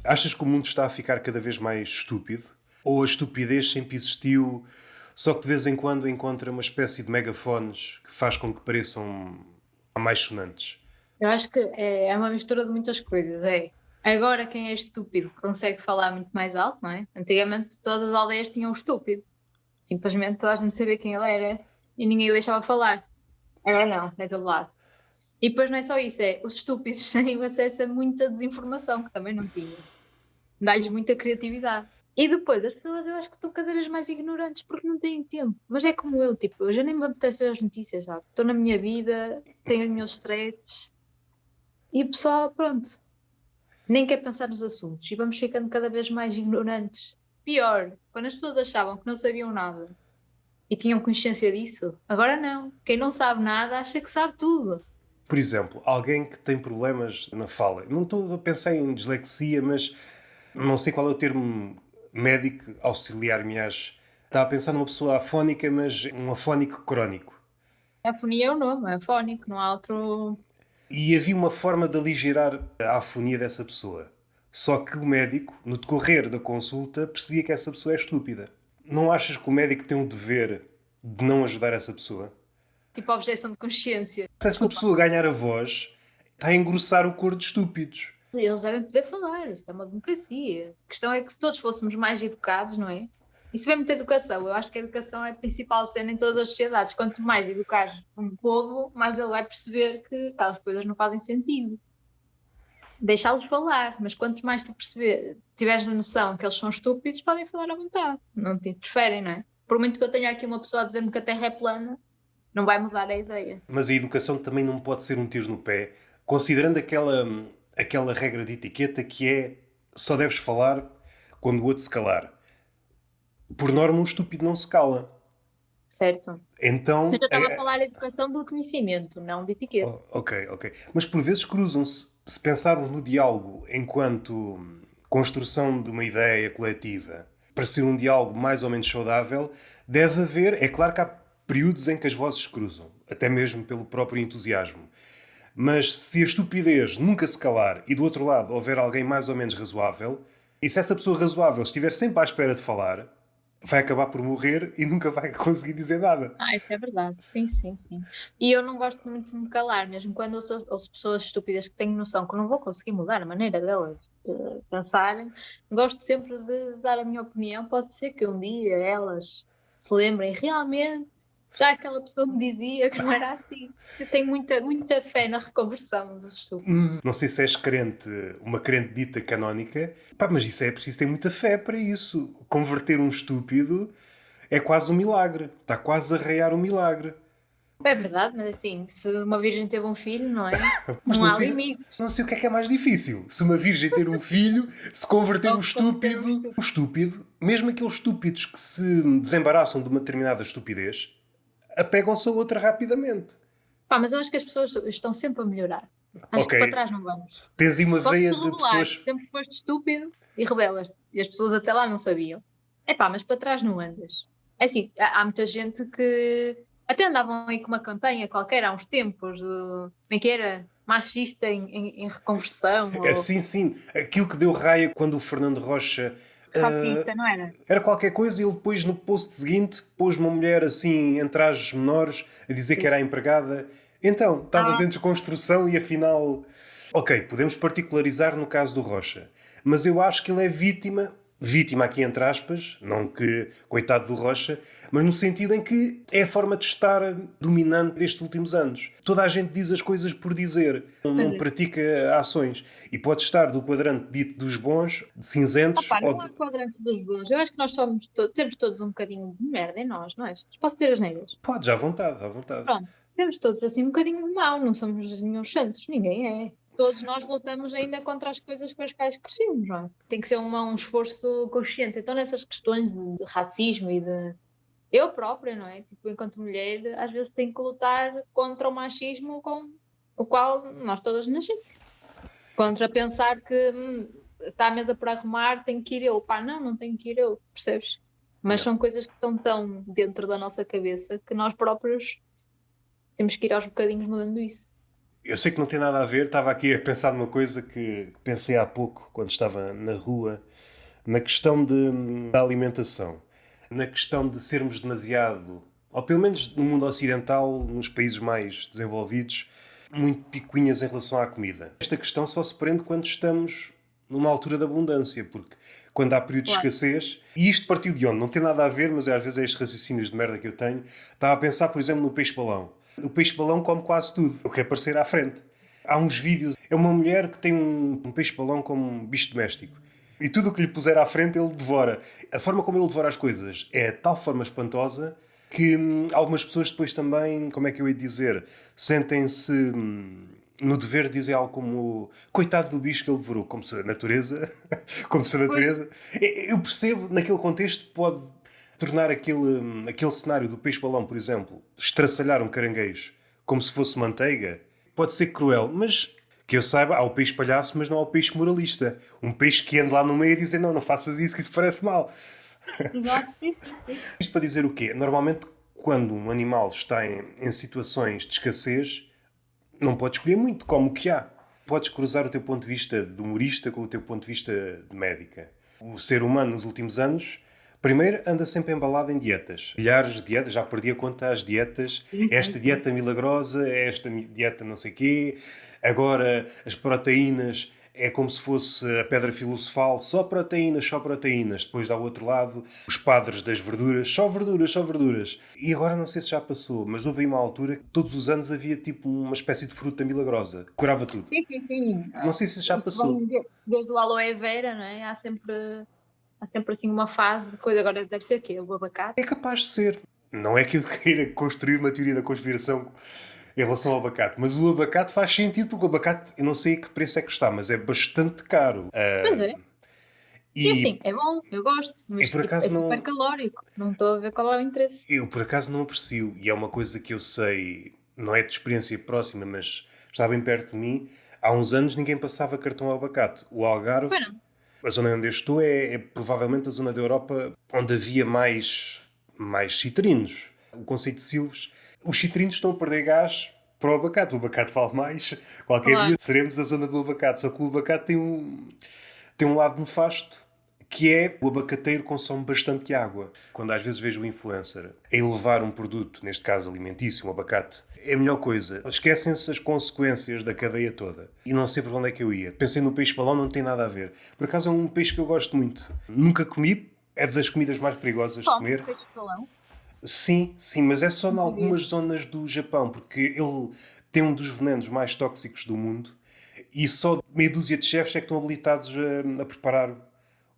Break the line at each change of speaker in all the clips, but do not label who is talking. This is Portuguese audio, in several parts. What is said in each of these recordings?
Achas que o mundo está a ficar cada vez mais estúpido? Ou a estupidez sempre existiu, só que de vez em quando encontra uma espécie de megafones que faz com que pareçam mais sonantes?
Eu acho que é uma mistura de muitas coisas. É. Agora quem é estúpido consegue falar muito mais alto, não é? Antigamente todas as aldeias tinham um estúpido. Simplesmente toda a gente sabia quem ele era e ninguém o deixava falar. Agora não, é todo lado. E depois não é só isso, é os estúpidos têm acesso a muita desinformação que também não tinham. Dá-lhes muita criatividade. E depois as pessoas eu acho que estão cada vez mais ignorantes porque não têm tempo. Mas é como eu, tipo, eu já nem me apetece ver as notícias, já. Estou na minha vida, tenho os meus stresses e o pessoal, pronto, nem quer pensar nos assuntos e vamos ficando cada vez mais ignorantes. Pior, quando as pessoas achavam que não sabiam nada e tinham consciência disso, agora não. Quem não sabe nada acha que sabe tudo.
Por exemplo, alguém que tem problemas na fala. Não estou a pensar em dislexia, mas não sei qual é o termo médico, auxiliar-me-ás. Está a pensar numa pessoa afónica, mas um afónico crónico.
A afonia é o nome, é fónico, não há outro.
E havia uma forma de aligerar a afonia dessa pessoa. Só que o médico, no decorrer da consulta, percebia que essa pessoa é estúpida. Não achas que o médico tem o dever de não ajudar essa pessoa?
Tipo objeção de consciência.
Se essa
Desculpa.
pessoa ganhar a voz, está a engrossar o coro de estúpidos.
Eles devem poder falar, isso é uma democracia. A questão é que se todos fôssemos mais educados, não é? Isso vem muita educação. Eu acho que a educação é a principal cena em todas as sociedades. Quanto mais educares um povo, mais ele vai perceber que aquelas coisas não fazem sentido. Deixá-los falar, mas quanto mais tu perceber, tiveres a noção que eles são estúpidos, podem falar à vontade. Não te interferem, não é? Por muito que eu tenha aqui uma pessoa a dizer-me que a Terra é plana, não vai mudar a ideia.
Mas a educação também não pode ser um tiro no pé, considerando aquela regra de etiqueta que é só deves falar quando o outro se calar. Por norma, um estúpido não se cala.
Certo? Mas
Então,
eu estava a falar de educação do conhecimento, não de etiqueta.
ok, ok. Mas por vezes cruzam-se. Se pensarmos no diálogo enquanto construção de uma ideia coletiva, para ser um diálogo mais ou menos saudável, deve haver. É claro que há períodos em que as vozes se cruzam, até mesmo pelo próprio entusiasmo. Mas se a estupidez nunca se calar e do outro lado houver alguém mais ou menos razoável, e se essa pessoa razoável estiver sempre à espera de falar, vai acabar por morrer e nunca vai conseguir dizer nada.
Isso é verdade. Sim, sim, sim. E eu não gosto muito de me calar, mesmo quando ouço pessoas estúpidas que têm noção que não vou conseguir mudar a maneira delas pensarem. Gosto sempre de dar a minha opinião. Pode ser que um dia elas se lembrem realmente, já aquela pessoa me dizia que não era assim. Eu tenho muita, muita fé na reconversão dos estúpidos.
Não sei se és crente, uma crente dita canónica, pá, mas isso é preciso ter muita fé para isso. Converter um estúpido é quase um milagre. Está quase a raiar um milagre.
É verdade, mas assim, se uma virgem teve um filho, não é?
Mas
Não há limite.
não sei o que é mais difícil. Se uma virgem ter um filho, se converter
Ou converter um estúpido.
um estúpido, mesmo aqueles estúpidos que se desembaraçam de uma determinada estupidez, apegam-se a outra rapidamente.
Pá, mas eu acho que as pessoas estão sempre a melhorar. Acho
Ok,
que para trás não vamos.
tens aí uma
Pode-se
veia de
revelar,
pessoas.
sempre foste estúpido e rebelas. E as pessoas até lá não sabiam. É pá, mas para trás não andas. É assim, há muita gente que até andavam aí com uma campanha qualquer há uns tempos, como é que era? Machista em reconversão, ou
Sim, sim. Aquilo que deu raia quando o Fernando Rocha.
racista, não era?
Era qualquer coisa e ele depois no post seguinte pôs uma mulher assim em trajes menores a dizer que era a empregada. Então, estavas
Ah,
em desconstrução e afinal. Ok, podemos particularizar no caso do Rocha, mas eu acho que ele é vítima aqui entre aspas, não que coitado do Rocha, mas no sentido em que é a forma de estar dominante destes últimos anos. Toda a gente diz as coisas por dizer,
pois
não
é.
pratica ações. E pode estar do quadrante dito dos bons, de cinzentos,
Opá,
ou
não há
de...
quadrante dos bons. Eu acho que nós somos temos todos um bocadinho de merda em nós, não é? Posso ter as neiras?
Pode, à vontade, à vontade.
Pronto, temos todos assim um bocadinho de mal, não somos nenhum santos, ninguém é. Todos nós lutamos ainda contra as coisas com as quais crescemos, não é? Tem que ser um esforço consciente. Então, nessas questões de racismo e de. Eu própria, não é? Tipo, enquanto mulher, às vezes tenho que lutar contra o machismo com o qual nós todas nascemos. Contra pensar que está a mesa por arrumar, tenho que ir eu. Pá, não tenho que ir eu, percebes? Mas
Yeah.
são coisas que estão tão dentro da nossa cabeça que nós próprios temos que ir aos bocadinhos mudando isso.
Eu sei que não tem nada a ver, estava aqui a pensar numa coisa que pensei há pouco, quando estava na rua, na questão da alimentação, na questão de sermos demasiado, ou pelo menos no mundo ocidental, nos países mais desenvolvidos, muito picuinhas em relação à comida. Esta questão só se prende quando estamos numa altura de abundância, porque quando há período de
Claro.
escassez, e isto partiu de onde? Não tem nada a ver, mas às vezes é estes raciocínios de merda que eu tenho. Estava a pensar, por exemplo, no peixe-balão. O peixe-balão come quase tudo, o que é aparecer à frente. Há uns vídeos, é uma mulher que tem um peixe-balão como um bicho doméstico. E tudo o que lhe puser à frente ele devora. A forma como ele devora as coisas é de tal forma espantosa que algumas pessoas depois também, como é que eu ia dizer, sentem-se no dever de dizer algo como coitado do bicho que ele devorou, como se a natureza, como se a
Pois.
natureza... Eu percebo, naquele contexto, pode tornar aquele cenário do peixe-balão, por exemplo, estraçalhar um caranguejo como se fosse manteiga, pode ser cruel, mas que eu saiba, há o peixe palhaço, mas não há o peixe moralista. Um peixe que anda lá no meio a dizer não, não faças isso, que isso parece mal.
Exato, sim, sim, sim.
Isto para dizer o quê? Normalmente, quando um animal está em situações de escassez, não podes escolher muito, como o que há. Podes cruzar o teu ponto de vista de humorista com o teu ponto de vista de médica. O ser humano, nos últimos anos, primeiro anda sempre embalado em dietas. Milhares de dietas, já perdi a conta às dietas.
Sim, sim,
Esta
sim.
dieta milagrosa, esta dieta não sei quê. Agora, as proteínas é como se fosse a pedra filosofal, só proteínas, só proteínas. Depois dá o outro lado, os padres das verduras, só verduras, só verduras. E agora não sei se já passou, mas houve aí uma altura que todos os anos havia tipo uma espécie de fruta milagrosa, que curava tudo.
Sim, sim, sim.
Não sei se já
Isso
passou.
vem desde o aloe vera, não é? Há sempre assim uma fase de coisa. Agora deve ser o quê? O abacate?
É capaz de ser. Não é que eu queira construir uma teoria da conspiração em relação ao abacate, mas o abacate faz sentido porque o abacate, eu não sei a que preço é que está, mas é bastante caro.
Pois é. E assim,
E
é bom, eu gosto,
eu
mas
por
tipo, é
acaso
super
não,
calórico. Não estou a ver qual é o interesse.
eu por acaso não aprecio, e é uma coisa que eu sei, não é de experiência próxima, mas está bem perto de mim. Há uns anos ninguém passava cartão ao abacate. O Algarve,
Bueno,
a zona onde eu estou, é provavelmente a zona da Europa onde havia mais citrinos. O conceito de silves. Os citrinos estão a perder gás para o abacate. O abacate vale mais. Qualquer dia
claro,
seremos a zona do abacate. Só que o abacate tem um lado nefasto, que é o abacateiro consome bastante água. Quando às vezes vejo o influencer a elevar um produto, neste caso alimentício, um abacate, é a melhor coisa. Esquecem-se as consequências da cadeia toda. E não sei para onde é que eu ia. Pensei no peixe-balão, não tem nada a ver. Por acaso é um peixe que eu gosto muito. Nunca comi, é das comidas mais perigosas de
come
comer.
peixe de balão.
Sim, sim, mas é só em
Não sabia.
algumas zonas do Japão, porque ele tem um dos venenos mais tóxicos do mundo e só meia dúzia de chefes é que estão habilitados a preparar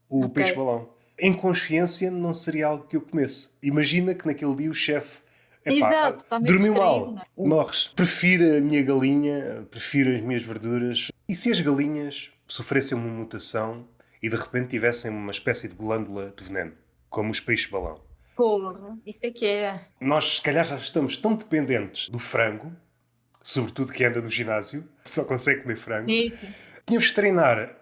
o
Ok.
peixe-balão. Em consciência, não seria algo que eu comesse. Imagina que naquele dia o chefe, epá,
Exato, está meio
dormiu
distraído,
mal,
não é?
morres. Prefiro a minha galinha, prefiro as minhas verduras. E se as galinhas sofressem uma mutação e de repente tivessem uma espécie de glândula de veneno, como os peixes-balão?
Porra, isso é que é.
Nós, se calhar, já estamos tão dependentes do frango, sobretudo que anda no ginásio, só consegue comer frango.
Sim, sim.
Tínhamos de treinar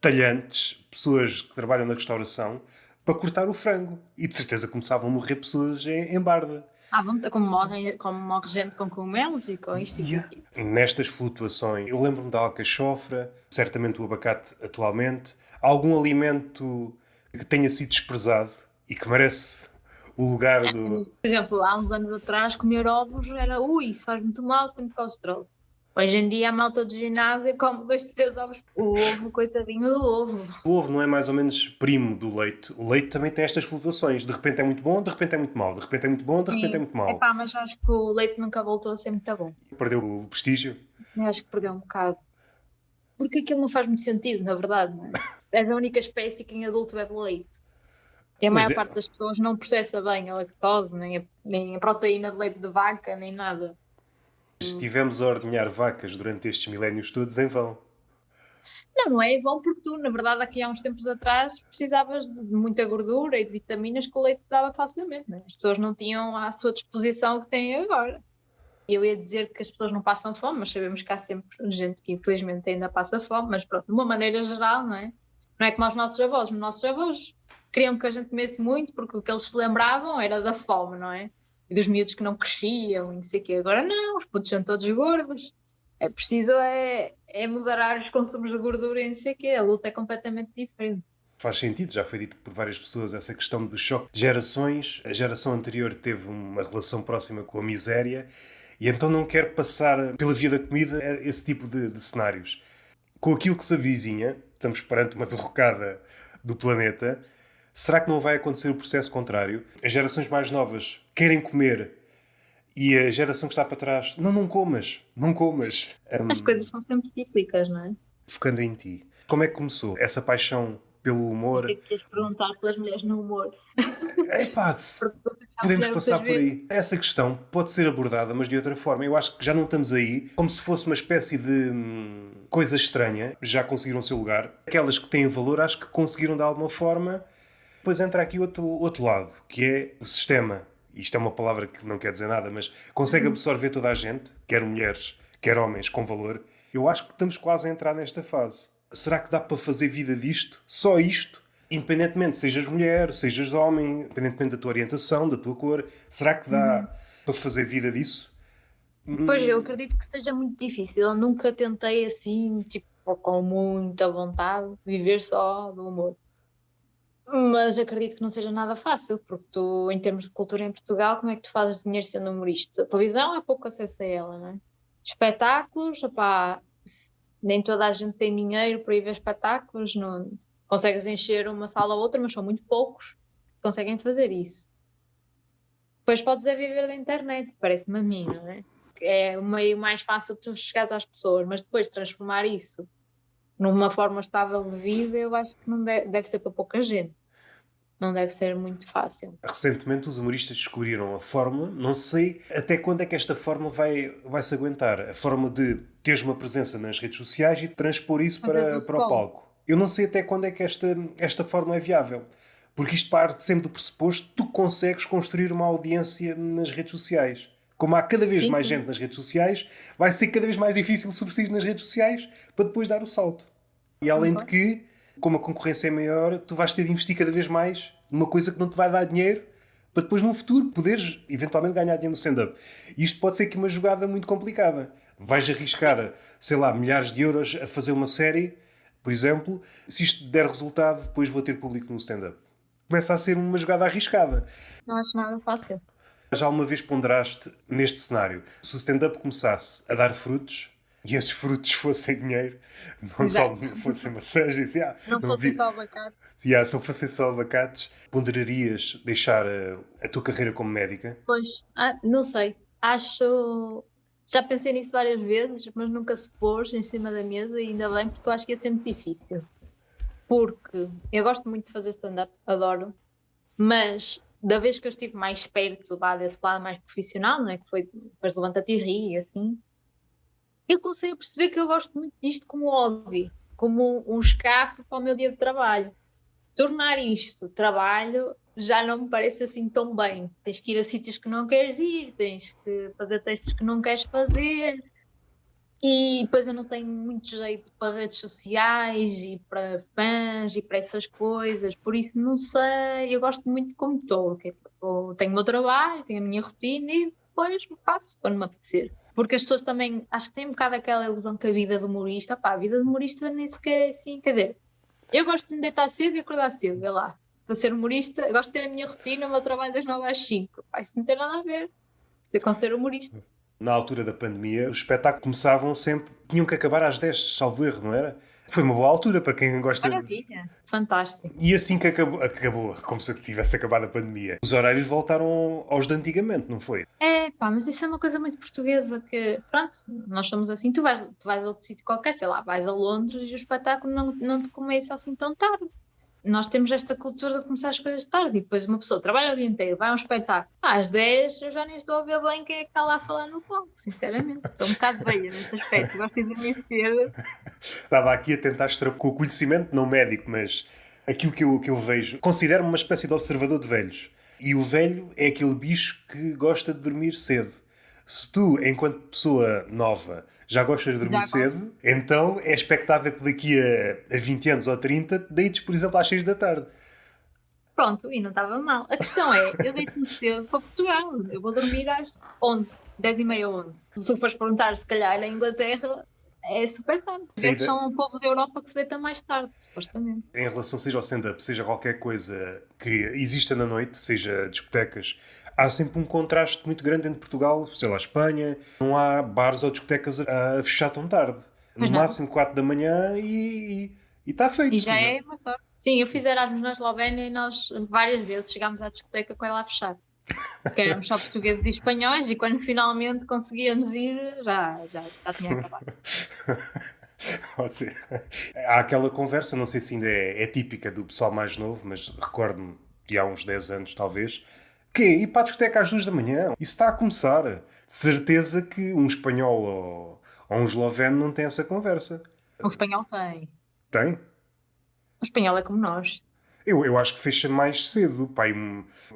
talhantes, pessoas que trabalham na restauração, para cortar o frango. E de certeza começavam a morrer pessoas em Barda.
Vamos, como morre gente com cogumelos e com isto e com
Yeah.
aquilo.
Nestas flutuações, eu lembro-me da alcachofra, certamente o abacate atualmente, algum alimento que tenha sido desprezado e que merece o lugar do...
Por exemplo, há uns anos atrás, comer ovos era, isso faz muito mal, isso tem muito colesterol. Hoje em dia, a malta do ginásio come 2, 3 ovos. O ovo, coitadinho do ovo.
O ovo não é mais ou menos primo do leite. O leite também tem estas flutuações. De repente é muito bom, de repente é muito mau. De repente é muito bom, de repente é
Sim.
muito mau.
Epá, mas acho que o leite nunca voltou a ser muito bom.
Perdeu o prestígio.
Eu acho que perdeu um bocado. Porque aquilo não faz muito sentido, na verdade, não é? És a única espécie que em adulto bebe leite. E a
Mas
maior parte das pessoas não processa bem a lactose, nem a proteína de leite de vaca, nem nada.
estivemos a ordenhar vacas durante estes milénios todos em vão.
Não é bom porque tu, na verdade, aqui há uns tempos atrás precisavas de muita gordura e de vitaminas que o leite dava facilmente, não é? As pessoas não tinham à sua disposição o que têm agora. Eu ia dizer que as pessoas não passam fome, mas sabemos que há sempre gente que infelizmente ainda passa fome, mas pronto, de uma maneira geral, não é? Não é como os nossos avós. Os nossos avós queriam que a gente comesse muito porque o que eles se lembravam era da fome, não é? E dos miúdos que não cresciam e não sei o quê. Agora não, os putos são todos gordos. É preciso é moderar os consumos de gordura e não sei o quê. A luta é completamente diferente.
Faz sentido, já foi dito por várias pessoas essa questão do choque de gerações. A geração anterior teve uma relação próxima com a miséria e então não quer passar pela via da comida esse tipo de cenários. Com aquilo que se avizinha, estamos perante uma derrocada do planeta, será que não vai acontecer o processo contrário? As gerações mais novas querem comer e a geração que está para trás, não comas, não comas.
As coisas são sempre cíclicas, não é?
Focando em ti. Como é que começou essa paixão pelo
Sei
humor?
que queres perguntar pelas mulheres no humor.
Epá,
Porque você já
podemos
mulher
passar
muitas
por
vezes.
aí. Essa questão pode ser abordada, mas de outra forma. Eu acho que já não estamos aí como se fosse uma espécie de coisa estranha. Já conseguiram o seu lugar. Aquelas que têm valor, acho que conseguiram de alguma forma. Depois entra aqui outro lado, que é o sistema. Isto é uma palavra que não quer dizer nada, mas consegue absorver toda a gente, quer mulheres, quer homens, com valor. Eu acho que estamos quase a entrar nesta fase. Será que dá para fazer vida disto? Só isto? Independentemente, sejas mulher, sejas homem, independentemente da tua orientação, da tua cor, será que dá para fazer vida disso?
Pois eu acredito que seja muito difícil. Eu nunca tentei assim, tipo, com muita vontade, viver só do humor. Mas acredito que não seja nada fácil, porque tu, em termos de cultura em Portugal, como é que tu fazes dinheiro sendo humorista? A televisão há pouco acesso a ela, não é? Espetáculos, opá, nem toda a gente tem dinheiro para ir ver espetáculos, não consegues encher uma sala ou outra, mas são muito poucos que conseguem fazer isso. Depois podes é viver da internet, parece-me a mim, não é? É o meio mais fácil de tu chegares às pessoas, mas depois transformar isso numa forma estável de vida, eu acho que não deve ser para pouca gente. Não deve ser muito fácil.
Recentemente os humoristas descobriram a fórmula, não sei até quando é que esta fórmula vai se aguentar. A forma de teres uma presença nas redes sociais e transpor isso para o palco. Eu não sei até quando é que esta fórmula é viável. Porque isto parte sempre do pressuposto que tu consegues construir uma audiência nas redes sociais. Como há cada vez mais gente nas redes sociais, vai ser cada vez mais difícil subsistir nas redes sociais para depois dar o salto. E além de que, como a concorrência é maior, tu vais ter de investir cada vez mais numa coisa que não te vai dar dinheiro para depois, no futuro, poderes eventualmente ganhar dinheiro no stand-up. E isto pode ser aqui uma jogada muito complicada. Vais arriscar, sei lá, milhares de euros a fazer uma série, por exemplo. Se isto der resultado, depois vou ter público no stand-up. Começa a ser uma jogada arriscada.
Não acho nada fácil.
Já alguma vez ponderaste neste cenário, se o stand-up começasse a dar frutos e esses frutos fossem dinheiro, não só fossem massagens,
Não
não
fosse
vi,
só abacate.
se não fossem só abacates, ponderarias deixar a tua carreira como médica?
Pois, não sei. Acho. Já pensei nisso várias vezes, mas nunca se pôs em cima da mesa e ainda bem, porque eu acho que ia ser muito difícil. Porque eu gosto muito de fazer stand-up, adoro, mas da vez que eu estive mais perto lá desse lado mais profissional, não é? Que foi depois do Levanta-te e Ri, e assim, eu comecei a perceber que eu gosto muito disto como hobby, como um escape para o meu dia de trabalho. Tornar isto trabalho já não me parece assim tão bem. Tens que ir a sítios que não queres ir, tens que fazer textos que não queres fazer. E depois eu não tenho muito jeito para redes sociais e para fãs e para essas coisas, por isso não sei, eu gosto muito de como estou, que é, tipo, tenho o meu trabalho, tenho a minha rotina e depois faço quando me apetecer. Porque as pessoas também, acho que têm um bocado aquela ilusão que a vida de humorista, pá, a vida de humorista nem sequer é assim, quer dizer, eu gosto de me deitar cedo e acordar cedo, vê lá, para ser humorista, gosto de ter a minha rotina, o meu trabalho das 9 às 5, pá, isso não tem nada a ver com ser humorista.
Na altura da pandemia, os espetáculos começavam sempre, tinham que acabar às 10, salvo erro, não era? Foi uma boa altura para quem gosta de...
Maravilha, fantástico.
E assim que acabou, como se tivesse acabado a pandemia. Os horários voltaram aos de antigamente, não foi?
É, pá, mas isso é uma coisa muito portuguesa que, pronto, nós somos assim, tu vais a outro sítio qualquer, sei lá, vais a Londres e o espetáculo não te começa assim tão tarde. Nós temos esta cultura de começar as coisas tarde e depois uma pessoa trabalha o dia inteiro, vai a um espetáculo, às 10 eu já nem estou a ver bem quem é que está lá a falar no palco, sinceramente. Sou um bocado velha nesse aspecto, gosto de dormir cedo.
Estava aqui a tentar extrair com o conhecimento, não médico, mas aquilo que eu vejo. Considero-me uma espécie de observador de velhos. E o velho é aquele bicho que gosta de dormir cedo. Se tu, enquanto pessoa nova, já gostas de dormir cedo, então é expectável que daqui a 20 anos ou 30 deites, por exemplo, às 6 da tarde.
Pronto, e não estava mal. A questão é, eu deito-me cedo para Portugal. Eu vou dormir às 11, 10h30, 11. Se tu fores perguntar, se calhar, na Inglaterra, é super tarde. Eles são um povo da Europa que se deita mais tarde, supostamente.
Em relação seja ao stand-up, seja qualquer coisa que exista na noite, seja discotecas, há sempre um contraste muito grande entre Portugal, sei lá, Espanha. Não há bares ou discotecas a fechar tão tarde.
Pois
No
não.
máximo 4 da manhã e está feito.
E já é uma sorte. Sim, eu fiz Erasmus na Eslovénia e nós várias vezes chegámos à discoteca com ela a fechar. Porque éramos só portugueses e espanhóis e quando finalmente conseguíamos ir, já tinha acabado.
Ou seja, há aquela conversa, não sei se ainda é típica do pessoal mais novo, mas recordo-me de há uns 10 anos, talvez, que ir para a discoteca às 2 da manhã. Isso está a começar. De certeza que um espanhol ou um esloveno não tem essa conversa.
O espanhol tem.
Tem?
O espanhol é como nós.
Eu acho que fecha mais cedo. Pai,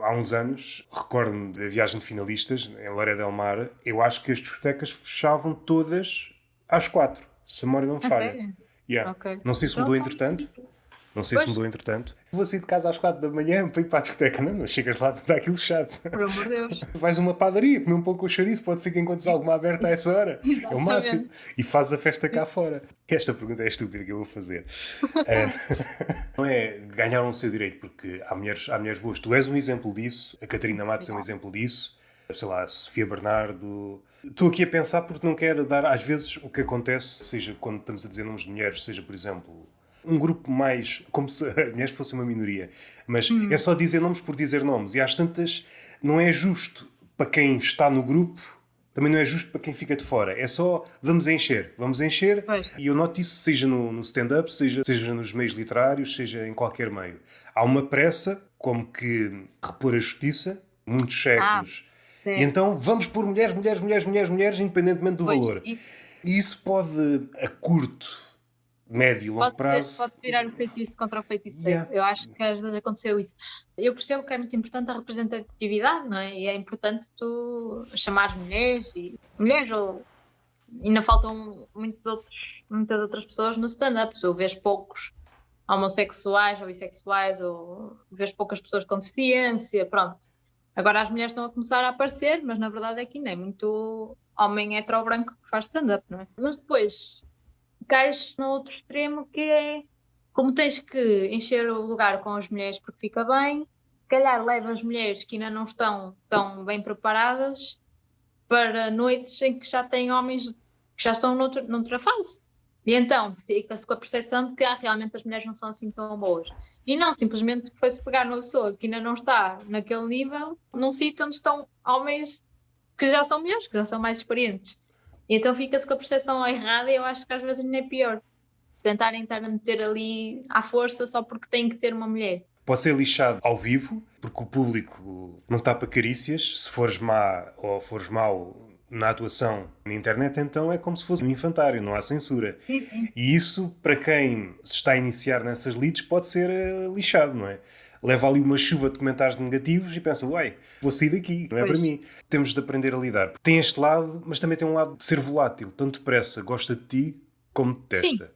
há uns anos, recordo-me da viagem de finalistas em Lloret del Mar, eu acho que as discotecas fechavam todas às 4, se a memória não falha.
sério?
Yeah.
Ok.
Não sei se
Então,
mudou
só-
entretanto. Não sei se
Pois.
mudou entretanto. Vou sair de casa às 4 da manhã para ir para a discoteca. Não chegas lá, está aquilo chato.
Por amor de Deus.
Vais a uma padaria, comer um pouco o chouriço, pode ser que encontres alguma aberta a essa hora. É o máximo. E fazes a festa cá fora. Esta pergunta é estúpida que eu vou fazer. Não é ganhar o seu direito, porque há mulheres boas. Tu és um exemplo disso, a Catarina Matos é um exemplo disso, sei lá, a Sofia Bernardo. Estou aqui a pensar porque não quero dar, às vezes, o que acontece, seja quando estamos a dizer nomes de mulheres, seja, por exemplo, um grupo mais, como se as mulheres fossem uma minoria, mas é só dizer nomes por dizer nomes, e às tantas não é justo para quem está no grupo, também não é justo para quem fica de fora. É só vamos encher.
Pois.
E eu noto isso seja no stand-up, seja nos meios literários, seja em qualquer meio. Há uma pressa, como que repor a justiça, muitos séculos.
Certo.
E então vamos pôr mulheres, independentemente do
Pois,
valor.
isso
E isso pode, a curto, médio e longo prazo...
pode virar o feitiço contra o feiticeiro.
Yeah.
Eu acho que às vezes aconteceu isso. Eu percebo que é muito importante a representatividade, não é? E é importante tu chamares mulheres ou ainda faltam muitas outras pessoas no stand-up. Se eu vejo poucos homossexuais ou bissexuais ou vejo poucas pessoas com deficiência, pronto. Agora as mulheres estão a começar a aparecer, mas na verdade aqui não é muito homem hetero branco que faz stand-up, não é? Mas depois cais no outro extremo que é como tens que encher o lugar com as mulheres porque fica bem, se calhar leva as mulheres que ainda não estão tão bem preparadas para noites em que já têm homens que já estão noutra fase. E então fica-se com a percepção de que realmente as mulheres não são assim tão boas. E não, simplesmente foi-se pegar numa pessoa que ainda não está naquele nível, num sítio onde estão homens que já são melhores, que já são mais experientes. E então fica-se com a percepção errada e eu acho que às vezes não é pior. Tentarem estar a meter ali à força só porque tem que ter uma mulher.
Pode ser lixado ao vivo, porque o público não está para carícias. Se fores má ou fores mau na atuação na internet, então é como se fosse um infantário, não há censura.
Sim.
E isso, para quem se está a iniciar nessas leads, pode ser lixado, não é? Leva ali uma chuva de comentários negativos e pensa, uai, vou sair daqui, não é para mim. Temos de aprender a lidar. Tem este lado, mas também tem um lado de ser volátil. Tanto depressa gosta de ti, como detesta.
Sim.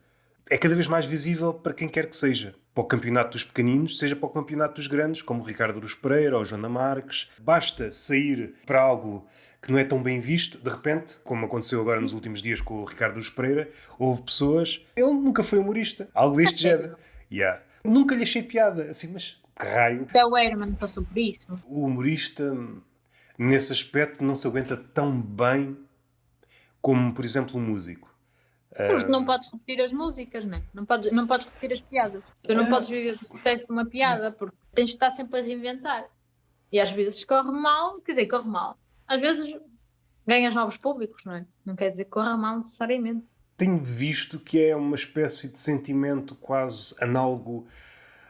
É cada vez mais visível para quem quer que seja. Para o campeonato dos pequeninos, seja para o campeonato dos grandes, como o Ricardo Aruz Pereira ou Joana Marques. Basta sair para algo que não é tão bem visto, de repente, como aconteceu agora nos últimos dias com o Ricardo Aruz Pereira, houve pessoas... Ele nunca foi humorista. Algo deste género. Yeah. Nunca lhe achei piada. Assim, mas que raio.
Até o Herman passou por isso.
O humorista, nesse aspecto, não se aguenta tão bem como, por exemplo, um músico.
Porque não podes repetir as músicas, não é? Não podes repetir as piadas. Tu não podes viver do sucesso de uma piada, porque tens de estar sempre a reinventar. E às vezes corre mal, quer dizer, corre mal. Às vezes ganhas novos públicos, não é? Não quer dizer que corra mal necessariamente.
Tenho visto que é uma espécie de sentimento quase análogo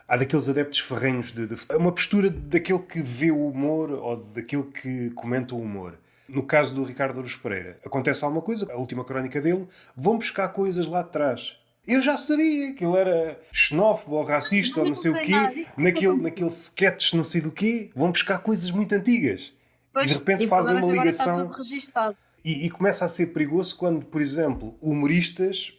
a daqueles adeptos ferrenhos é uma postura daquele que vê o humor ou daquele que comenta o humor. No caso do Ricardo Aruz Pereira, acontece alguma coisa, a última crónica dele, vão buscar coisas lá de trás. Eu já sabia que ele era xenófobo ou racista ou não sei o quê, naquele sketch não sei do quê, vão buscar coisas muito antigas. E de repente fazem uma ligação. E começa a ser perigoso quando, por exemplo, humoristas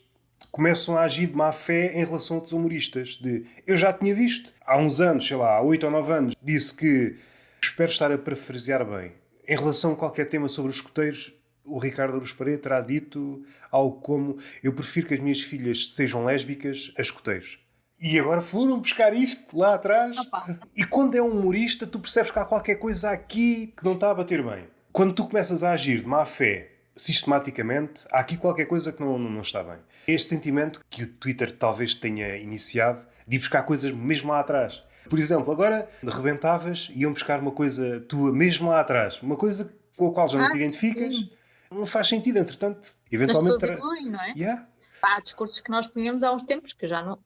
começam a agir de má fé em relação a outros humoristas. Eu já tinha visto, há uns anos, sei lá, há 8 ou 9 anos, disse que, espero estar a parafrasear bem, em relação a qualquer tema sobre os escoteiros, o Ricardo Aruz Pereira terá dito algo como: eu prefiro que as minhas filhas sejam lésbicas a escoteiros. E agora foram buscar isto lá atrás.
Opa,
E quando é um humorista, tu percebes que há qualquer coisa aqui que não está a bater bem. Quando tu começas a agir de má fé sistematicamente, há aqui qualquer coisa que não está bem. Este sentimento que o Twitter talvez tenha iniciado de ir buscar coisas mesmo lá atrás. Por exemplo, agora rebentavas e iam buscar uma coisa tua mesmo lá atrás. Uma coisa com a qual já não te identificas.
sim.
Não faz sentido, entretanto.
As
Eventualmente.
pessoas evoluem, não é?
Yeah.
Há discursos que nós tínhamos há uns tempos que já não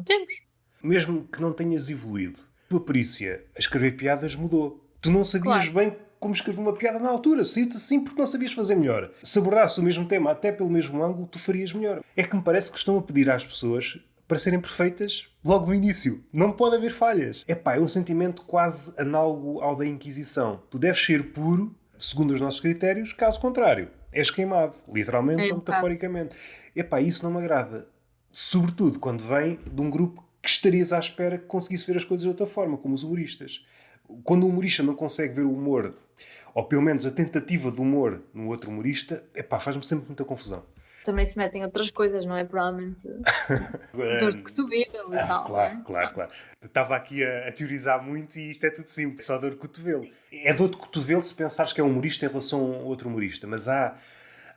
temos.
Mesmo que não tenhas evoluído, a tua perícia a escrever piadas mudou. Tu não sabias
Claro.
bem como escrever uma piada na altura. Saiu-te assim porque não sabias fazer melhor. Se abordasse o mesmo tema até pelo mesmo ângulo, tu farias melhor. É que me parece que estão a pedir às pessoas para serem perfeitas logo no início. Não pode haver falhas. É um sentimento quase análogo ao da Inquisição. Tu deves ser puro, segundo os nossos critérios, caso contrário, és queimado, literalmente
É
ou
um bocado.
metaforicamente. Isso não me agrada. Sobretudo quando vem de um grupo que estarias à espera que conseguisse ver as coisas de outra forma, como os humoristas. Quando o humorista não consegue ver o humor, ou pelo menos a tentativa de humor no outro humorista, faz-me sempre muita confusão.
Também se metem outras coisas, não é? Provavelmente dor de cotovelo e tal, não é?
Claro. Estava aqui a teorizar muito e isto é tudo simples, só dor de cotovelo. É dor de cotovelo se pensares que é um humorista em relação a outro humorista, mas há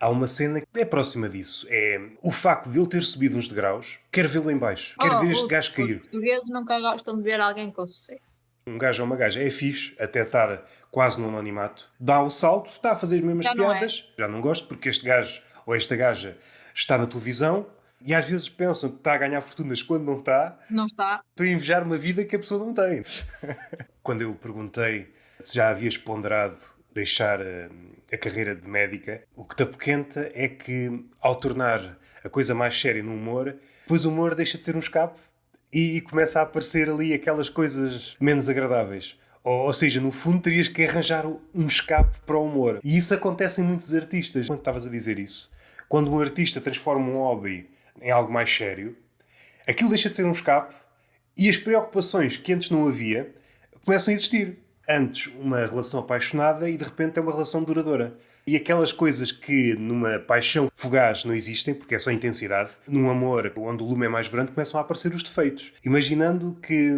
uma cena que é próxima disso. É o facto de ele ter subido uns degraus, quero vê-lo em baixo, quero ver este gajo
Os
cair.
portugueses nunca gostam de ver alguém com sucesso.
Um gajo ou uma gaja é fixe, até estar quase no anonimato, dá o salto, está a fazer as mesmas
Já não é.
piadas, já não gosto porque este gajo ou esta gaja está na televisão e às vezes pensam que está a ganhar fortunas quando não está.
Não está.
Estou a invejar uma vida que a pessoa não tem. Quando eu perguntei se já havias ponderado deixar a carreira de médica, o que te apoquenta é que, ao tornar a coisa mais séria no humor, depois o humor deixa de ser um escape e começa a aparecer ali aquelas coisas menos agradáveis. Ou seja, no fundo terias que arranjar um escape para o humor. E isso acontece em muitos artistas. Quando estavas a dizer isso, quando um artista transforma um hobby em algo mais sério, aquilo deixa de ser um escape e as preocupações que antes não havia começam a existir. Antes, uma relação apaixonada e de repente é uma relação duradoura. E aquelas coisas que numa paixão fugaz não existem, porque é só intensidade, num amor onde o lume é mais brando, começam a aparecer os defeitos. Imaginando que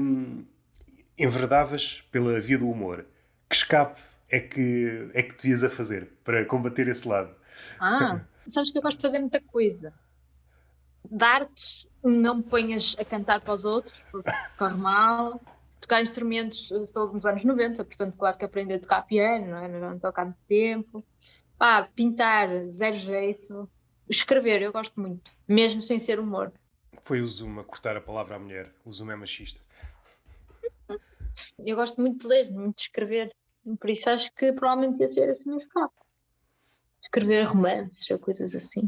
enverdavas pela via do humor, que escape é que devias a fazer para combater esse lado?
Sabes que eu gosto de fazer muita coisa. De artes, não me ponhas a cantar para os outros, porque corre mal. Tocar instrumentos, eu estou nos anos 90, portanto, claro que aprendi a tocar piano, não é? Não toco há muito tempo. Pintar, zero jeito. Escrever, eu gosto muito, mesmo sem ser humor.
Foi o Zoom a cortar a palavra à mulher. O Zoom é machista.
Eu gosto muito de ler, muito de escrever. Por isso acho que provavelmente ia ser esse o meu escape. Escrever romances ou coisas assim.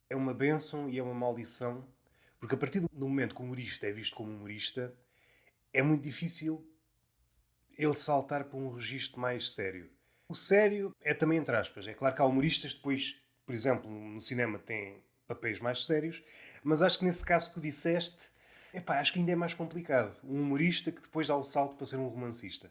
É uma bênção e é uma maldição, porque a partir do momento que o humorista é visto como humorista, é muito difícil ele saltar para um registro mais sério. O sério é também entre aspas. É claro que há humoristas depois, por exemplo, no cinema têm papéis mais sérios, mas acho que nesse caso que tu disseste, acho que ainda é mais complicado. Um humorista que depois dá o salto para ser um romancista.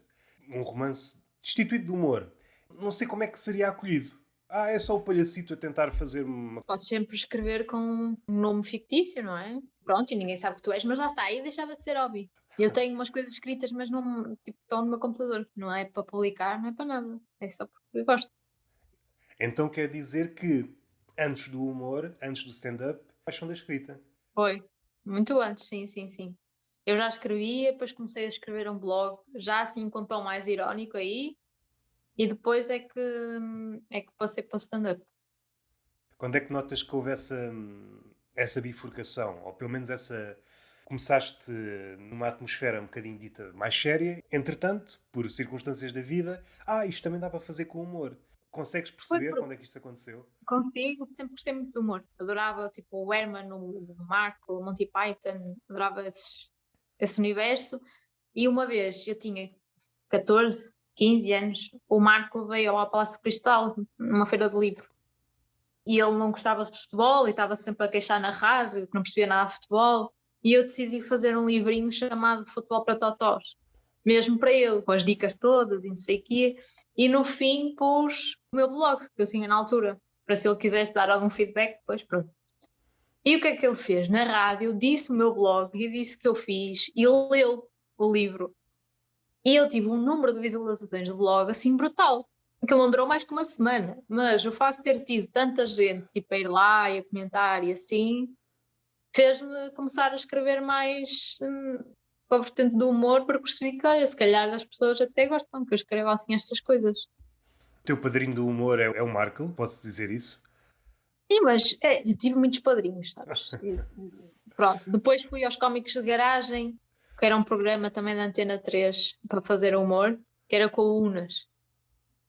Um romance destituído de humor. Não sei como é que seria acolhido. É só o palhacito a tentar fazer uma...
Podes sempre escrever com um nome fictício, não é? Pronto, e ninguém sabe que tu és, mas lá está, aí deixava de ser hobby. Eu tenho umas coisas escritas, mas não, estão no meu computador. Não é para publicar, não é para nada. É só porque eu gosto.
Então quer dizer que antes do humor, antes do stand-up, paixão da escrita.
Foi. Muito antes, sim. Eu já escrevia, depois comecei a escrever um blog, já assim com tom mais irónico aí, e depois é que passei para o stand-up.
Quando é que notas que houve essa bifurcação? Ou pelo menos essa... Começaste numa atmosfera um bocadinho dita mais séria, entretanto, por circunstâncias da vida, isto também dá para fazer com humor. Consegues perceber quando é que isto aconteceu?
Consigo, sempre gostei muito de humor. Adorava tipo o Herman, o Marco, o Monty Python, adorava esse universo. E uma vez eu tinha 14, 15 anos, o Marco veio ao Palácio de Cristal, numa feira de livro. e ele não gostava de futebol e estava sempre a queixar na rádio, que não percebia nada de futebol, e eu decidi fazer um livrinho chamado Futebol para Totós, mesmo para ele, com as dicas todas e não sei o quê, e no fim pus o meu blog, que eu tinha na altura, para se ele quisesse dar algum feedback, depois pronto. E o que é que ele fez? Na rádio, disse o meu blog e disse que eu fiz, e ele leu o livro. E eu tive um número de visualizações do blog assim brutal. Aquilo não durou mais que uma semana, mas o facto de ter tido tanta gente tipo, a ir lá e a comentar e assim, fez-me começar a escrever mais com a vertente do humor, porque percebi que, olha, se calhar as pessoas até gostam que eu escreva assim estas coisas.
O teu padrinho do humor é o Marco, pode-se dizer isso?
Sim, mas eu tive muitos padrinhos, sabes? Pronto, depois fui aos Cómicos de Garagem, que era um programa também da Antena 3 para fazer humor, que era com o Unas.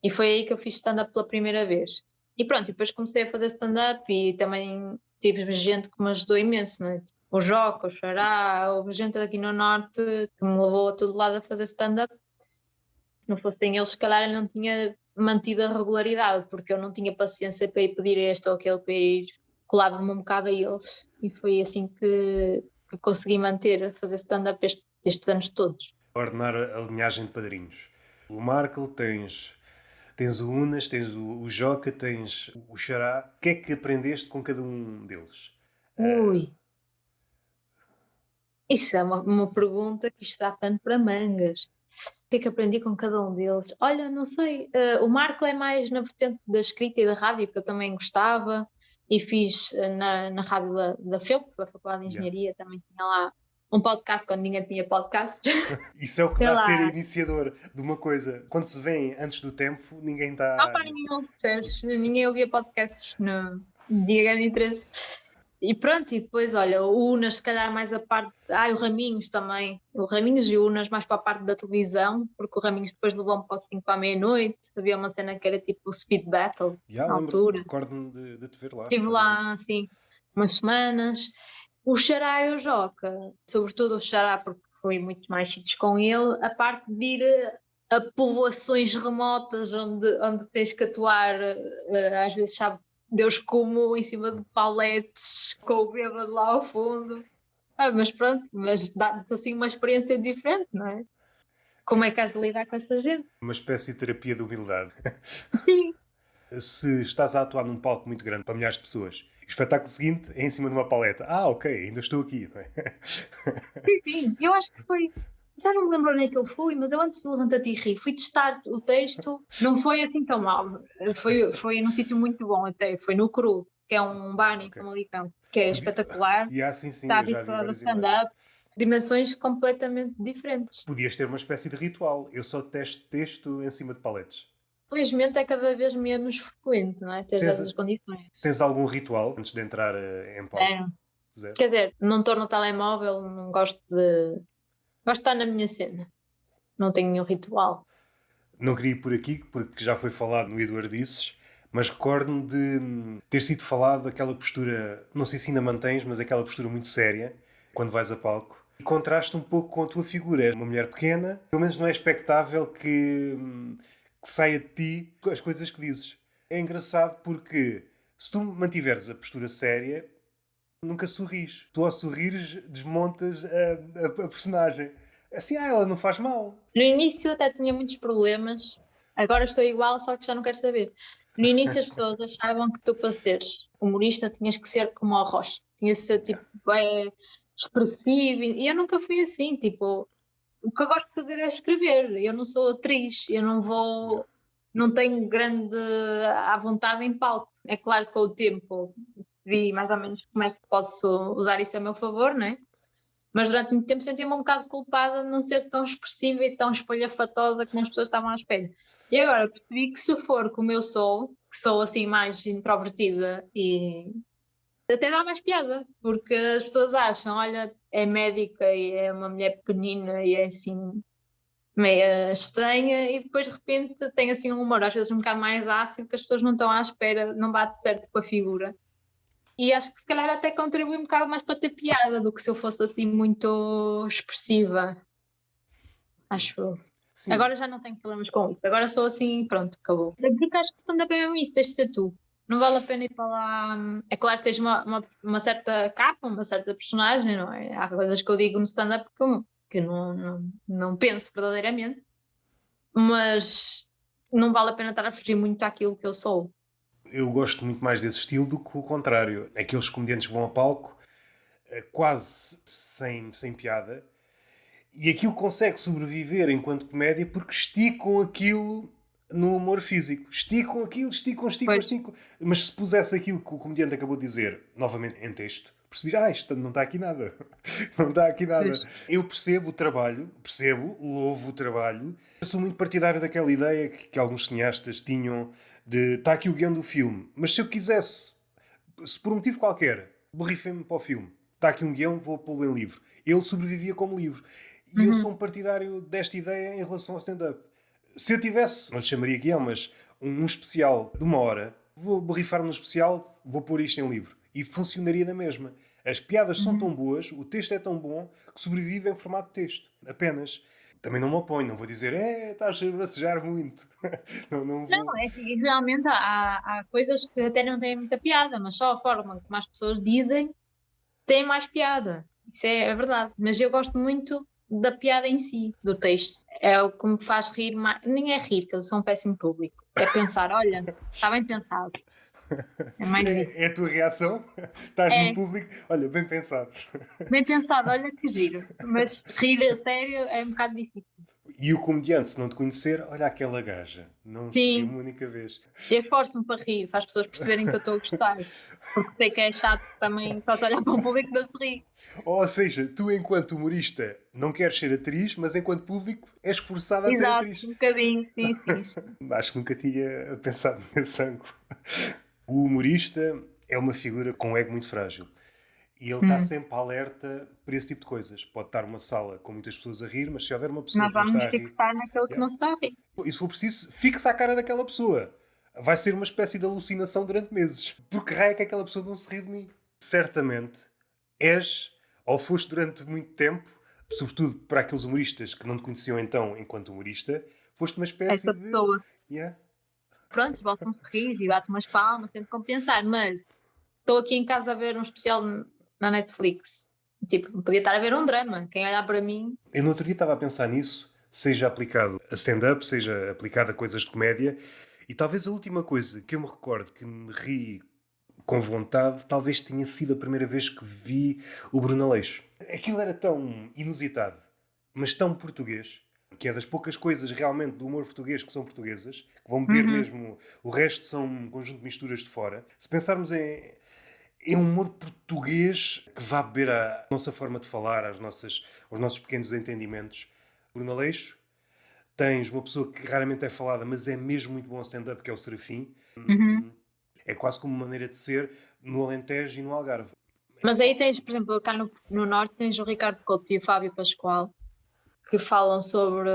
E foi aí que eu fiz stand-up pela primeira vez. E pronto, depois comecei a fazer stand-up e também tive gente que me ajudou imenso, né? O Joca, o Xará, houve gente aqui no Norte que me levou a todo lado a fazer stand-up. Se não fossem eles, se calhar eu não tinha mantido a regularidade, porque eu não tinha paciência para ir pedir este ou aquele para ir, colava-me um bocado a eles. E foi assim que consegui manter a fazer stand-up estes anos todos.
Ordenar a linhagem de padrinhos. O Marco, tens o Unas, tens o Joca, tens o Xará. O que é que aprendeste com cada um deles?
Ui, isso é uma pergunta que está pano para mangas. O que é que aprendi com cada um deles? Olha, não sei. O Marco é mais na vertente da escrita e da rádio, que eu também gostava, e fiz na rádio da FEUP, da Faculdade de
Yeah.
Engenharia, também tinha lá um podcast quando ninguém tinha podcast.
Isso é o que
Sei
dá a ser
lá.
iniciador de uma coisa. Quando se vem antes do tempo, ninguém
Não,
está.
pá, ninguém ouve, percebes? Ninguém ouvia podcasts, não tinha grande interesse. E pronto, e depois, olha, o Unas, se calhar mais a parte. O Raminhos também. O Raminhos e o Unas mais para a parte da televisão, porque o Raminhos depois levou-me para o 5 para a meia-noite. Havia uma cena que era tipo o Speed Battle,
Já
na
lembro-me,
altura.
recordo-me de te ver lá.
Estive
Várias vezes.
lá, assim, umas semanas. O Xará e o Joca, sobretudo o Xará, porque fui muito mais sítios com ele, a parte de ir a povoações remotas onde tens que atuar, às vezes sabe Deus como em cima de paletes com o bêbado lá ao fundo. Mas pronto, mas dá-te assim uma experiência diferente, não é? Como é que has de lidar com essa gente?
Uma espécie de terapia de humildade.
Sim,
Se estás a atuar num palco muito grande para milhares de pessoas, o espetáculo seguinte é em cima de uma paleta. Ah, ok, ainda estou aqui. Não é?
sim, eu acho que foi. Já não me lembro onde é que eu fui, mas eu antes do Levanta-te e Ri fui testar o texto, não foi assim tão mal. Foi num sítio muito bom até, foi no Cru, que é um bar em
Ok.
Famalicão, que é espetacular,
Sim,
está
eu já vi
habituado a
várias imagens.
stand-up, dimensões completamente diferentes.
Podias ter uma espécie de ritual. Eu só testo texto em cima de paletes.
Felizmente é cada vez menos frequente, não é? Ter
Tens,
essas condições.
tens algum ritual antes de entrar em palco?
É.
Zero.
Quer dizer, não estou no telemóvel, não gosto de. Gosto de estar na minha cena, não tenho nenhum ritual.
Não queria ir por aqui, porque já foi falado no Eduardices, mas recordo-me de ter sido falado aquela postura, não sei se ainda mantens, mas aquela postura muito séria, quando vais a palco. E contrasta um pouco com a tua figura. És uma mulher pequena, pelo menos não é expectável que saia de ti as coisas que dizes. É engraçado porque se tu mantiveres a postura séria, nunca sorris. Tu ao sorrires desmontas a personagem. Assim, ela não faz mal.
No início até tinha muitos problemas, agora estou igual, só que já não quero saber. No início as pessoas achavam que tu, para seres humorista, tinhas que ser como o Rocha, tinhas que ser tipo bem expressivo, e eu nunca fui assim. Tipo, o que eu gosto de fazer é escrever, eu não sou atriz, eu não vou, não tenho grande à vontade em palco. É claro que com o tempo vi mais ou menos como é que posso usar isso a meu favor, não é? Mas durante muito tempo sentia-me um bocado culpada de não ser tão expressiva e tão espalhafatosa como as pessoas estavam à espera. E agora percebi que se for como eu sou, que sou assim mais introvertida e até dá mais piada, porque as pessoas acham, olha, é médica e é uma mulher pequenina e é assim meia estranha, e depois de repente tem assim um humor às vezes um bocado mais ácido, que as pessoas não estão à espera, não bate certo com a figura. E acho que se calhar até contribui um bocado mais para ter piada do que se eu fosse assim muito expressiva. Acho eu.
Sim,
Agora já não tenho problemas com isso. Agora sou assim, pronto, acabou. Porque acho que stand-up é mesmo isso, tens de ser tu. Não vale a pena ir para lá. É claro que tens uma certa capa, uma certa personagem, não é? Há coisas que eu digo no stand-up que não penso verdadeiramente, mas não vale a pena estar a fugir muito àquilo que eu sou.
Eu gosto muito mais desse estilo do que o contrário. Aqueles comediantes que vão a palco quase sem piada e aquilo consegue sobreviver enquanto comédia porque esticam aquilo no humor físico. Esticam aquilo,
Pois,
esticam. Mas se pusesse aquilo que o comediante acabou de dizer novamente em texto, percebi, isto não está aqui nada. Não está aqui
pois.
nada. Eu percebo o trabalho, louvo o trabalho. Eu sou muito partidário daquela ideia que alguns cineastas tinham de está aqui o guião do filme, mas se eu quisesse, se por um motivo qualquer, borrifei-me para o filme, está aqui um guião, vou pô-lo em livro. Ele sobrevivia como livro. E eu
Uhum.
sou um partidário desta ideia em relação ao stand-up. Se eu tivesse, não lhe chamaria guião, mas um especial de 1 hora, vou borrifar-me no especial, vou pôr isto em livro. E funcionaria da mesma. As piadas são
Uhum.
tão boas, o texto é tão bom, que sobrevive em formato de texto. Apenas. Também não me oponho, não vou dizer, estás a bracejar muito. Não vou.
Não, é que realmente há coisas que até não têm muita piada, mas só a forma como as pessoas dizem tem mais piada. Isso é verdade. Mas eu gosto muito da piada em si, do texto. É o que me faz rir mais. Nem é rir, que eu sou um péssimo público. É pensar, olha, está bem pensado. É mais isso.
É a tua reação? Estás no
É,
público? Olha, bem pensado.
bem pensado, olha que giro. Mas rir a sério é um bocado difícil.
E o comediante, se não te conhecer, olha aquela gaja. Não se riu
Sim,
uma única vez.
eu esforço-me para rir, para as pessoas perceberem que eu estou a gostar. Porque sei que é chato também só se olhar para um público e não se rir.
Ou seja, tu, enquanto humorista, não queres ser atriz, mas enquanto público, és forçada a ser
Exato,
atriz.
um bocadinho, sim, sim, sim.
Acho que nunca tinha pensado nesse ângulo. O humorista é uma figura com um ego muito frágil. E ele está
Hum.
sempre alerta para esse tipo de coisas. Pode estar uma sala com muitas pessoas a rir, mas se houver uma pessoa
Nós
que não
vamos
está a rir,
fixar naquilo que
yeah.
não se está a rir.
E se for preciso, fixa a cara daquela pessoa. Vai ser uma espécie de alucinação durante meses. Porque raio é que aquela pessoa não se ri de mim? Certamente és, ou foste durante muito tempo, sobretudo para aqueles humoristas que não te conheciam então enquanto humorista, foste uma espécie
Essa
de.
pessoa,
Yeah.
pronto, voltam-se a rir e bate umas palmas, tento compensar, mas estou aqui em casa a ver um especial na Netflix. Tipo, podia estar a ver um drama. Quem olhar para mim,
Eu no outro dia estava a pensar nisso, seja aplicado a stand-up, seja aplicado a coisas de comédia, e talvez a última coisa que eu me recordo que me ri com vontade, talvez tenha sido a primeira vez que vi o Bruno Aleixo. Aquilo era tão inusitado, mas tão português, que é das poucas coisas realmente do humor português que são portuguesas, que vão beber
uhum,
mesmo, o resto são um conjunto de misturas de fora. Se pensarmos em um humor português que vá beber à nossa forma de falar, aos nossos pequenos entendimentos, Bruno Aleixo, tens uma pessoa que raramente é falada, mas é mesmo muito bom a stand-up, que é o Serafim.
uhum.
É quase como uma maneira de ser no Alentejo e no Algarve.
Mas aí tens, por exemplo, cá no Norte tens o Ricardo Couto e o Fábio Pascoal, que falam sobre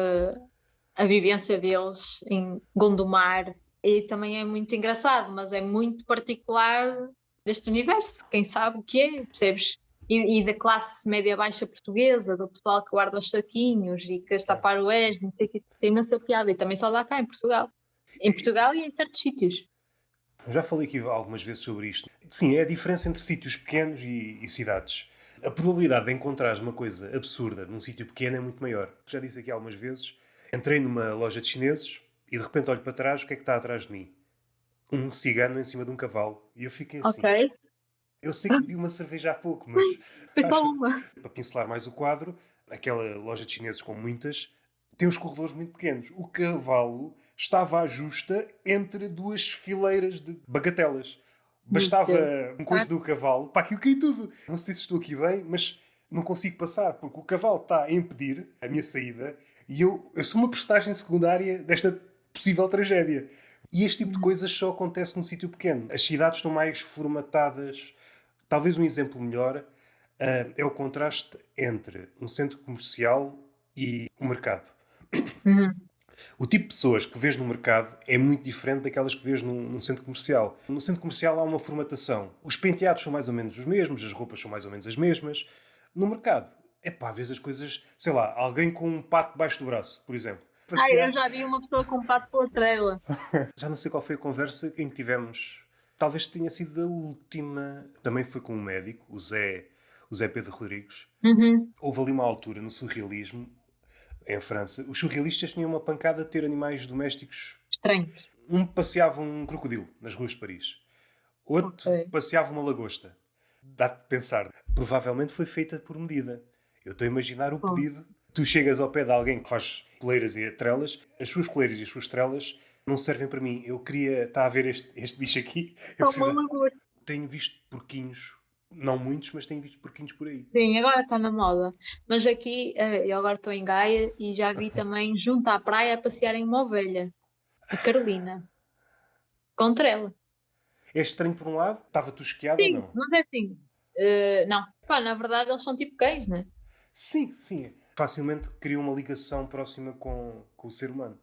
a vivência deles em Gondomar. E também é muito engraçado, mas é muito particular deste universo. Quem sabe o que é, percebes? E da classe média-baixa portuguesa, do pessoal que guarda os saquinhos e que está para o não sei o que, tem imensa piada. E também só dá cá em Portugal. Em Portugal e em certos sítios.
Já falei aqui algumas vezes sobre isto. Sim, é a diferença entre sítios pequenos e cidades. A probabilidade de encontrares uma coisa absurda num sítio pequeno é muito maior. Já disse aqui algumas vezes, entrei numa loja de chineses e de repente olho para trás, o que é que está atrás de mim? Um cigano em cima de um cavalo. E eu fiquei
Ok.
assim. Eu sei que bebi uma cerveja há pouco, mas
Foi só
acho,
uma.
para pincelar mais o quadro, aquela loja de chineses com muitas, tem os corredores muito pequenos. O cavalo estava à justa entre duas fileiras de bagatelas.
Meu
Bastava
Deus.
um coice do cavalo para aquilo cair tudo. Não sei se estou aqui bem, mas não consigo passar, porque o cavalo está a impedir a minha saída e eu sou uma personagem secundária desta possível tragédia. E este tipo de coisas só acontece num sítio pequeno. As cidades estão mais formatadas. Talvez um exemplo melhor é o contraste entre um centro comercial e um mercado.
Uhum.
O tipo de pessoas que vês no mercado é muito diferente daquelas que vês num centro comercial. No centro comercial há uma formatação. Os penteados são mais ou menos os mesmos, as roupas são mais ou menos as mesmas. No mercado, é pá, vês as coisas, sei lá, alguém com um pato debaixo do braço, por exemplo.
Ai, eu
Passear.
já vi uma pessoa com um pato pela trela.
Já não sei qual foi a conversa em que tivemos. Talvez tenha sido a última. Também foi com um médico, o Zé Pedro Rodrigues.
Uhum.
Houve ali uma altura no surrealismo, em França. Os surrealistas tinham uma pancada de ter animais domésticos.
Estranhos.
Um passeava um crocodilo nas ruas de Paris. Outro
Ok.
passeava uma lagosta. Dá-te de pensar. Provavelmente foi feita por medida. Eu estou a imaginar o
Bom,
pedido. Tu chegas ao pé de alguém que faz coleiras e trelas. As suas coleiras e as suas trelas não servem para mim. Eu queria... Está a ver este bicho aqui? Eu
só uma
preciso...
lagosta.
Tenho visto porquinhos. Não muitos, mas tenho visto porquinhos por aí.
Sim, agora está na moda. Mas aqui, eu agora estou em Gaia e já vi também junto à praia a passearem uma ovelha, a Carolina, contra ela.
É estranho por um lado. Estava tosqueado ou
Sim,
não?
mas é assim. Não, pá, na verdade eles são tipo cães, né?
Sim, sim. Facilmente cria uma ligação próxima com o ser humano.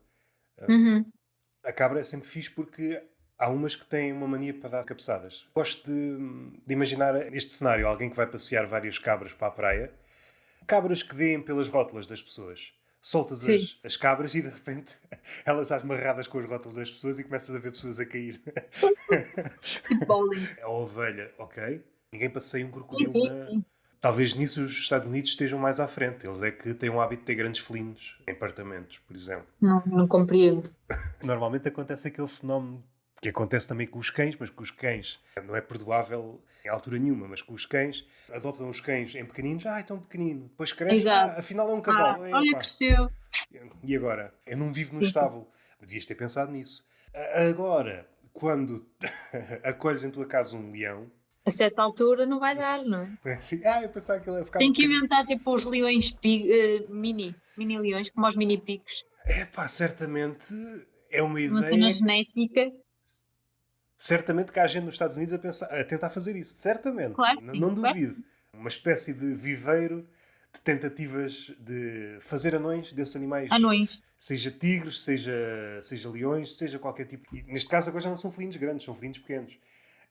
Uhum.
A cabra é sempre fixe porque há umas que têm uma mania para dar cabeçadas. Gosto de imaginar este cenário: alguém que vai passear várias cabras para a praia, cabras que deem pelas rótulas das pessoas. Soltas
Sim,
as cabras e de repente elas estão amarradas com as rótulas das pessoas e começas a ver pessoas a cair.
tipo bowling.
A ovelha, ok. Ninguém passeia um
Sim,
crocodilo
sim,
na.
sim.
Talvez nisso os Estados Unidos estejam mais à frente. Eles é que têm o hábito de ter grandes felinos em apartamentos, por exemplo.
Não, não compreendo.
Normalmente acontece aquele fenómeno que acontece também com os cães, mas com os cães não é perdoável em altura nenhuma, mas com os cães, adoptam os cães em pequeninos, é tão pequenino, depois cresce,
Exato.
afinal é um cavalo,
Olha,
epá.
cresceu.
E agora? Eu não vivo no
Sim, sim.
estábulo. Devias ter pensado nisso. Agora, quando acolhes em tua casa um leão,
A certa altura não vai dar, não é?
é assim, eu pensava que ele ia ficar
Tem que
pequenino.
inventar tipo os leões mini leões, como os mini pigos.
Certamente é uma
Uma cena
ideia.
genética.
Certamente que há gente nos Estados Unidos a tentar fazer isso. Certamente.
Claro que sim,
Não
claro.
duvido. Uma espécie de viveiro de tentativas de fazer anões desses animais.
Anões.
Seja tigres, seja leões, seja qualquer tipo. E neste caso agora já não são felinos grandes, são felinos pequenos.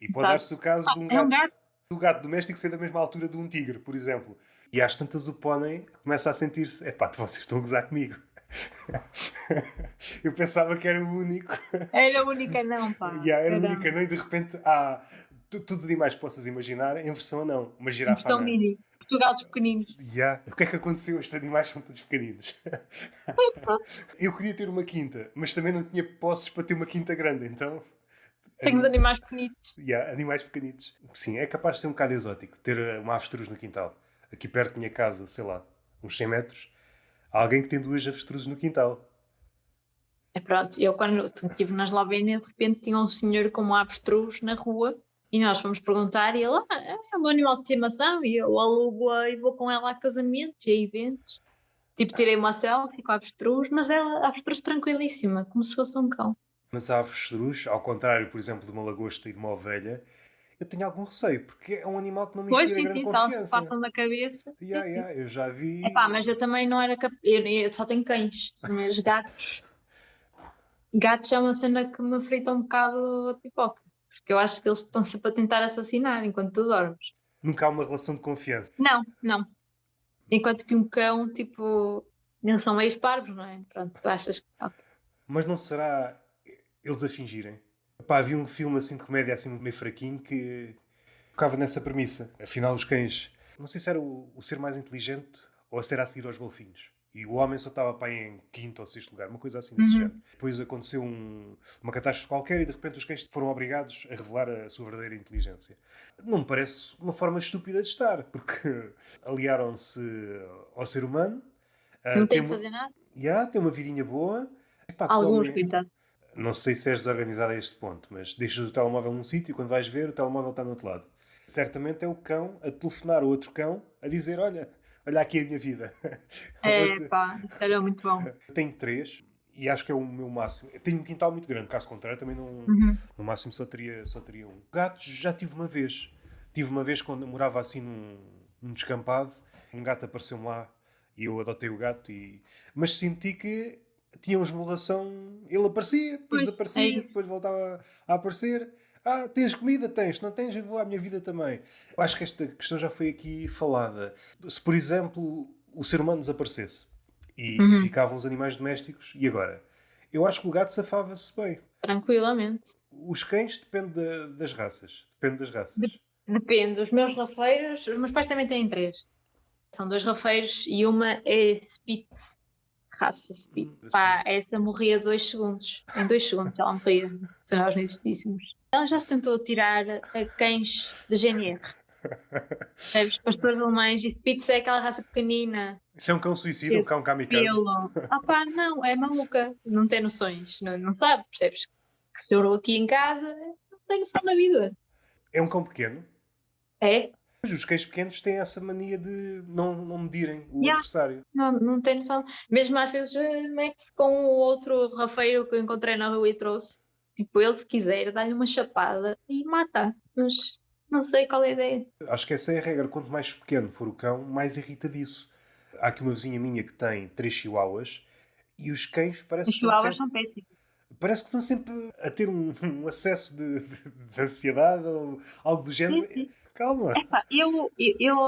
E pode
Exato.
dar-se o caso de
É um gato.
do gato doméstico ser da mesma altura de um tigre, por exemplo. E às tantas o pônei começa a sentir-se: epá, vocês estão a gozar comigo. Eu pensava que era o único.
Era a única não, pá.
Era o único
Caramba.
anão e de repente há todos os animais que possas imaginar em versão anão. Uma
Em
girafa
versão
anã.
mini. Portugalos pequeninos.
O que é que aconteceu? Estes animais são todos pequeninos. Eu queria ter uma quinta, mas também não tinha posses para ter uma quinta grande, então.
Tenho os animais pequeninos.
Animais pequenitos. Sim, é capaz de ser um bocado exótico ter uma avestruz no quintal. Aqui perto da minha casa, sei lá, uns 100 metros, há alguém que tem duas avestruzes no quintal.
É pronto, eu quando estive na Eslovénia, de repente tinha um senhor com um avestruz na rua e nós fomos perguntar e ele, é o meu animal de estimação e eu alugo-a e vou com ela a casamentos e a eventos. Tipo, tirei uma selfie com a avestruz, mas ela, a avestruz tranquilíssima, como se fosse um cão.
Mas a avestruz, ao contrário, por exemplo, de uma lagosta e de uma ovelha, eu tenho algum receio, porque é um animal que não me
Pois,
inspira
sim,
grande
sim, se elas se
confiança.
passam da cabeça. Sim, sim.
Eu já
Epá,
vi.
mas eu também não era capaz. Eu só tenho cães, mas gatos. Gatos é uma cena que me frita um bocado a pipoca. Porque eu acho que eles estão sempre a tentar assassinar enquanto tu dormes.
Nunca há uma relação de confiança.
Não, não. Enquanto que um cão, tipo, eles são meio parvos, não é? Pronto, tu achas que. Ok.
Mas não será eles a fingirem? Pá, havia um filme assim de comédia assim meio fraquinho que tocava nessa premissa. Afinal, os cães, não sei se era o ser mais inteligente ou se era a seguir aos golfinhos. E o homem só estava para em quinto ou sexto lugar, uma coisa assim desse género.
Uhum.
Depois aconteceu uma catástrofe qualquer e de repente os cães foram obrigados a revelar a sua verdadeira inteligência. Não me parece uma forma estúpida de estar, porque aliaram-se ao ser humano,
Não
têm
tem que
uma,
fazer nada.
têm uma vidinha boa, epá,
Alguns,
comem.
coitado.
Não sei se és desorganizado a este ponto, mas deixas o telemóvel num sítio e quando vais ver, o telemóvel está no outro lado. Certamente é o cão a telefonar a outro cão a dizer: olha aqui a minha vida.
É, pá, isso era muito bom.
Eu tenho três e acho que é o meu máximo. Eu tenho um quintal muito grande, caso contrário, também não,
Uhum.
no máximo só teria um. Gatos já tive uma vez. Tive uma vez quando eu morava assim num descampado, um gato apareceu-me lá e eu adotei o gato, mas senti que tínhamos uma relação. Ele aparecia, depois
Pois, é
desaparecia,
isso.
depois voltava a aparecer. Tens comida? Tens. Não tens? Eu vou à minha vida também. Eu acho que esta questão já foi aqui falada. Se, por exemplo, o ser humano desaparecesse e
Uhum.
ficavam os animais domésticos, e agora? Eu acho que o gato safava-se bem.
tranquilamente.
Os cães depende das raças. Depende das raças.
Depende, os meus rafeiros, os meus pais também têm três. São dois rafeiros e uma é Spitz, raça Spitz. Pá, essa morria 2 segundos. Em 2 segundos ela morria. São nós necessitíssimos. Ela já se tentou tirar a cães de GNR. Sabes, pastores alemães e Spitz é aquela raça pequenina.
Isso é um cão suicida, um cão kamikaze.
Pelo. Ah pá, não, é maluca. Não tem noções. Não, não sabe, percebes? Chorou aqui em casa, não tem noção da vida.
É um cão pequeno.
É?
Mas os cães pequenos têm essa mania de não medirem o
Yeah.
adversário.
Não tem noção. Mesmo às vezes mete-se com o outro rafeiro que eu encontrei na rua e trouxe. Tipo, ele se quiser, dá-lhe uma chapada e mata. Mas não sei qual é a ideia.
Acho que essa é a regra. Quanto mais pequeno for o cão, mais irrita disso. Há aqui uma vizinha minha que tem 3 chihuahuas e os cães parece
Os
que estão
chihuahuas
sempre,
são péssimos.
parece que estão sempre a ter um acesso de ansiedade ou algo do género.
Sim, sim.
Calma.
Epá, eu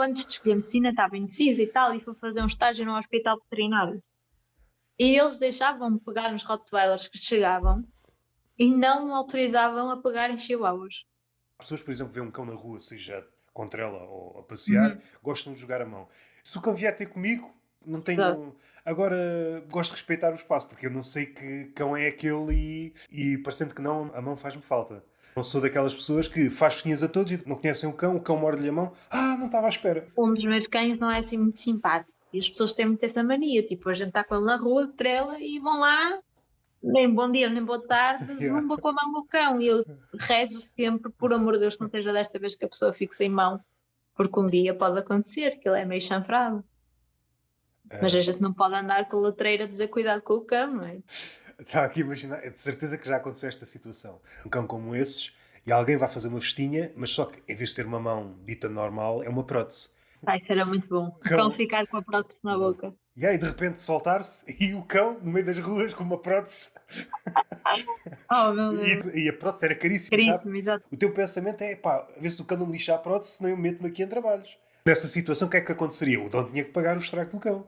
antes de escolher medicina estava indecisa e tal, e fui fazer um estágio no hospital veterinário. E eles deixavam-me pegar nos Rottweilers que chegavam e não me autorizavam a pegar em chihuahuas.
As pessoas, por exemplo, vêem um cão na rua, seja com trela ou a passear,
Uhum.
gostam de jogar a mão. Se o cão vier ter comigo, não
Exato.
tenho. Agora, gosto de respeitar o espaço, porque eu não sei que cão é aquele e parecendo que não, a mão faz-me falta. Não sou daquelas pessoas que faz festinhas a todos e não conhecem o cão morde-lhe a mão. Ah, não estava à espera.
Um dos meus cães não é assim muito simpático. E as pessoas têm muito essa mania. Tipo, a gente está com ele na rua, de trela, e vão lá, nem bom dia, nem boa tarde, zumba com a mão no cão. E eu rezo sempre, por amor de Deus, que não seja desta vez que a pessoa fique sem mão. Porque um dia pode acontecer, que ele é meio chanfrado. Mas a gente não pode andar com a latreira a dizer cuidado com o cão, não é?
Está aqui a imaginar, é de certeza que já aconteceu esta situação. Um cão como esses, e alguém vai fazer uma festinha, mas só que em vez de ter uma mão dita normal, é uma prótese.
Ai, será muito bom. O cão ficar com a prótese na boca.
E aí de repente soltar-se e o cão no meio das ruas com uma prótese.
Oh, meu Deus.
E a prótese era caríssima, sabe?
Caríssimo, exato.
O teu pensamento é, pá, a ver se o cão não me lixa a prótese, senão eu meto-me aqui em trabalhos. Nessa situação, o que é que aconteceria? O dono tinha que pagar o estrago do cão.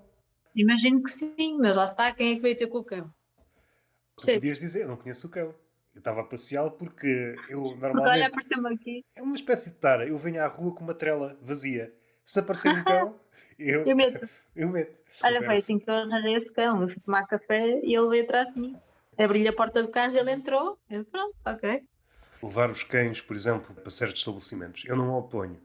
Imagino que sim, mas lá está, quem é que veio ter com o cão?
Tu
Percebe?
podias dizer, eu não conheço o cão. Eu estava a passeá-lo porque eu
Porque olha,
normalmente...
apareceu-me aqui.
É uma espécie de tara. Eu venho à rua com uma trela vazia. Se aparecer um cão,
Eu meto.
eu meto.
Olha,
Desculpa,
foi assim que eu arranjei esse cão. Eu fui tomar café e ele veio atrás de mim. Abri-lhe a porta do carro e ele entrou. Eu, pronto, ok.
levar os cães, por exemplo, para certos estabelecimentos. Eu não me oponho.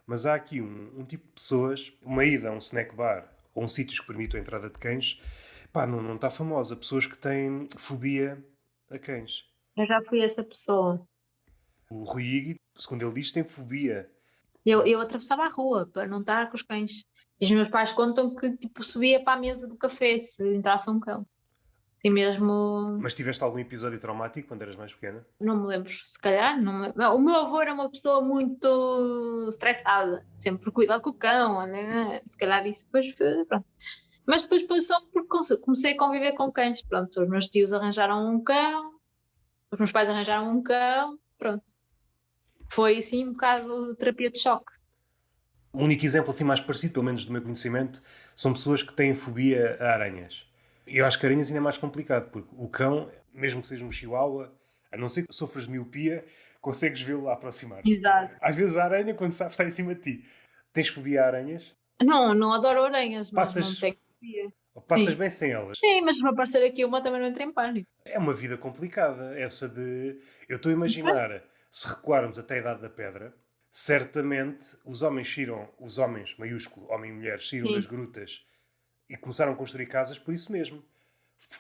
Mas há aqui um tipo de pessoas, uma ida a um snack bar ou um sítio que permite a entrada de cães, pá, não está famosa. Pessoas que têm fobia a cães.
Eu já fui essa pessoa.
O Rui Igui, segundo ele diz, tem fobia.
Eu atravessava a rua para não estar com os cães. E os meus pais contam que tipo, subia para a mesa do café se entrasse um cão. Assim mesmo,
Mas tiveste algum episódio traumático quando eras mais pequena?
não me lembro, se calhar. Não me lembro. Não, o meu avô era uma pessoa muito estressada. Sempre cuidado com o cão. Né? Se calhar isso depois foi, pronto. Mas depois passou porque comecei a conviver com cães. Pronto, os meus tios arranjaram um cão, os meus pais arranjaram um cão, pronto. Foi assim um bocado de terapia de choque.
O único exemplo assim mais parecido, pelo menos do meu conhecimento, são pessoas que têm fobia a aranhas. Eu acho que aranhas ainda é mais complicado, porque o cão, mesmo que seja um chihuahua, a não ser que sofras de miopia, consegues vê-lo a aproximar-se.
Exato.
Às vezes a aranha, quando sabes, está em cima de ti. Tens fobia a aranhas?
Não adoro aranhas, mas
Passas-
não tenho fobia.
Ou passas
Sim.
bem sem elas?
Sim, mas se me aparecer aqui uma também não entra em pânico.
É uma vida complicada, essa de... Eu estou a imaginar, se recuarmos até a Idade da Pedra, certamente os homens, maiúsculo, homem e mulher, saíram
Sim.
das grutas e começaram a construir casas por isso mesmo.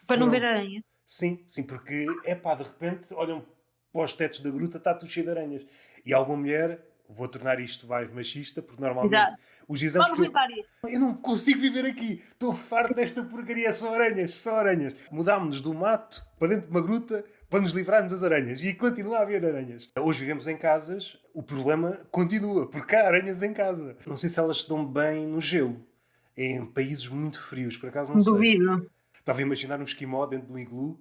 Para não
Foram-
ver aranha.
Sim, porque, de repente, olham para os tetos da gruta, está tudo cheio de aranhas. E alguma mulher, vou tornar isto mais machista, porque normalmente
Exato.
os exemplos
Vamos
que
limpar isto.
eu não consigo viver aqui, estou farto desta porcaria, só aranhas, só aranhas. Mudámos-nos do mato para dentro de uma gruta para nos livrarmos das aranhas e continua a haver aranhas. Hoje vivemos em casas, o problema continua, porque há aranhas em casa. Não sei se elas se dão bem no gelo, em países muito frios, por acaso não sei.
Duvido.
Estava a imaginar um esquimó dentro de um iglu.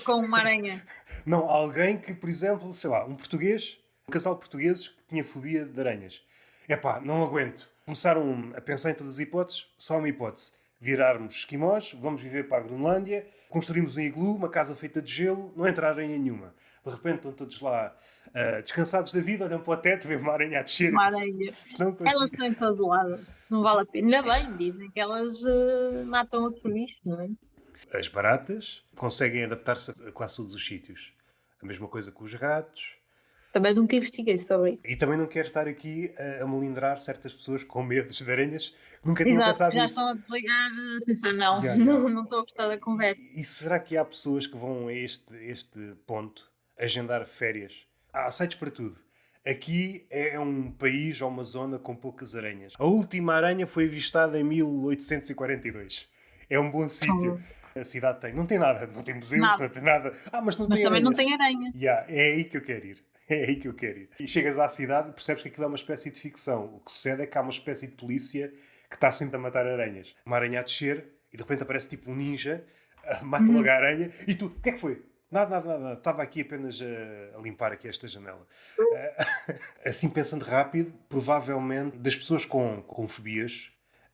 Com uma aranha.
Não, alguém que, por exemplo, sei lá, um português, um casal de portugueses que tinha fobia de aranhas. Não aguento. Começaram a pensar em todas as hipóteses, só uma hipótese. virarmos esquimós, vamos viver para a Groenlândia, construímos um iglu, uma casa feita de gelo, não entra aranha nenhuma. De repente estão todos lá descansados da vida, olham para o teto, vêem uma aranha a descer
Uma
e
aranha.
não
Elas
consigo.
estão em todo lado. Não vale a pena. Ainda bem, dizem que elas matam o serviço, não é?
As baratas conseguem adaptar-se a quase todos os sítios. A mesma coisa com os ratos.
Também nunca investiguei sobre isso.
E também não quero estar aqui a melindrar certas pessoas com medos de aranhas que nunca tinham
Exato,
pensado
já
nisso.
estão a desligar, a pensar, não,
Yeah,
não estou a gostar da conversa.
E será que há pessoas que vão a este ponto agendar férias? Há sites para tudo. Aqui é um país ou uma zona com poucas aranhas. A última aranha foi avistada em 1842. É um bom sítio. A cidade tem. Não tem nada. Não tem museus,
Nada.
não tem nada. Mas não
Mas
tem
também
aranhas.
não tem aranha.
Yeah, é aí que eu quero ir. É aí que eu quero ir. E chegas à cidade e percebes que aquilo é uma espécie de ficção. O que sucede é que há uma espécie de polícia que está sempre a matar aranhas. Uma aranha a descer e de repente aparece tipo um ninja, mata logo a aranha e tu, o que é que foi? Nada. Estava aqui apenas a limpar aqui esta janela. Assim pensando rápido, provavelmente das pessoas com fobias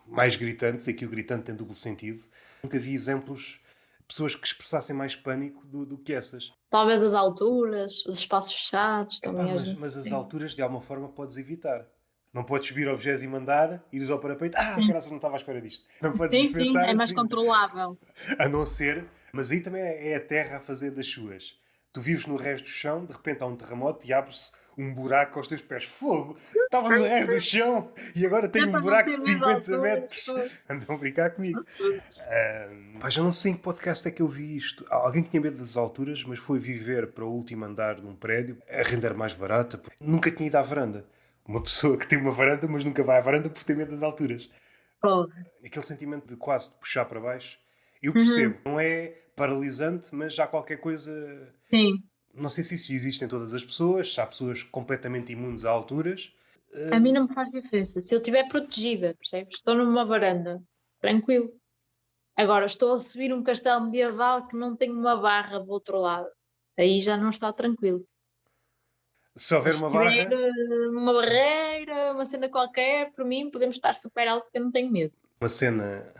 mais gritantes, aqui o gritante tem duplo sentido, nunca vi exemplos de pessoas que expressassem mais pânico do que essas.
Talvez as alturas, os espaços fechados
Epá,
também.
mas as alturas de alguma forma podes evitar. Não podes subir ao 20º andar, ires ao parapeito. Caralho, não estava à espera disto. Não podes
Sim,
pensar
é mais
assim.
controlável.
A não ser. Mas aí também é a terra a fazer das suas. Tu vives no resto do chão, de repente há um terremoto e abre-se um buraco aos teus pés. Fogo! Estava no resto do chão e agora tenho
Já
um
para não
buraco
ter
de
mais
50
alturas,
metros.
pois.
Andam a brincar comigo. Já não sei em que podcast é que eu vi isto. Alguém que tinha medo das alturas, mas foi viver para o último andar de um prédio, a renda mais barata. Nunca tinha ido à varanda. Uma pessoa que tem uma varanda, mas nunca vai à varanda por ter medo das alturas.
Porra.
Aquele sentimento de quase de puxar para baixo. Eu
Uhum.
percebo. Não é paralisante, mas já qualquer coisa...
Sim.
Não sei se isso existe em todas as pessoas, se há pessoas completamente imunes a alturas.
A mim não me faz diferença. Se eu estiver protegida, percebes? Estou numa varanda, tranquilo. Agora, estou a subir um castelo medieval que não tem uma barra do outro lado. Aí já não está tranquilo.
Se houver
Se
uma
tiver
barra,
uma barreira, uma cena qualquer, por mim, podemos estar super alto porque eu não tenho medo.
uma cena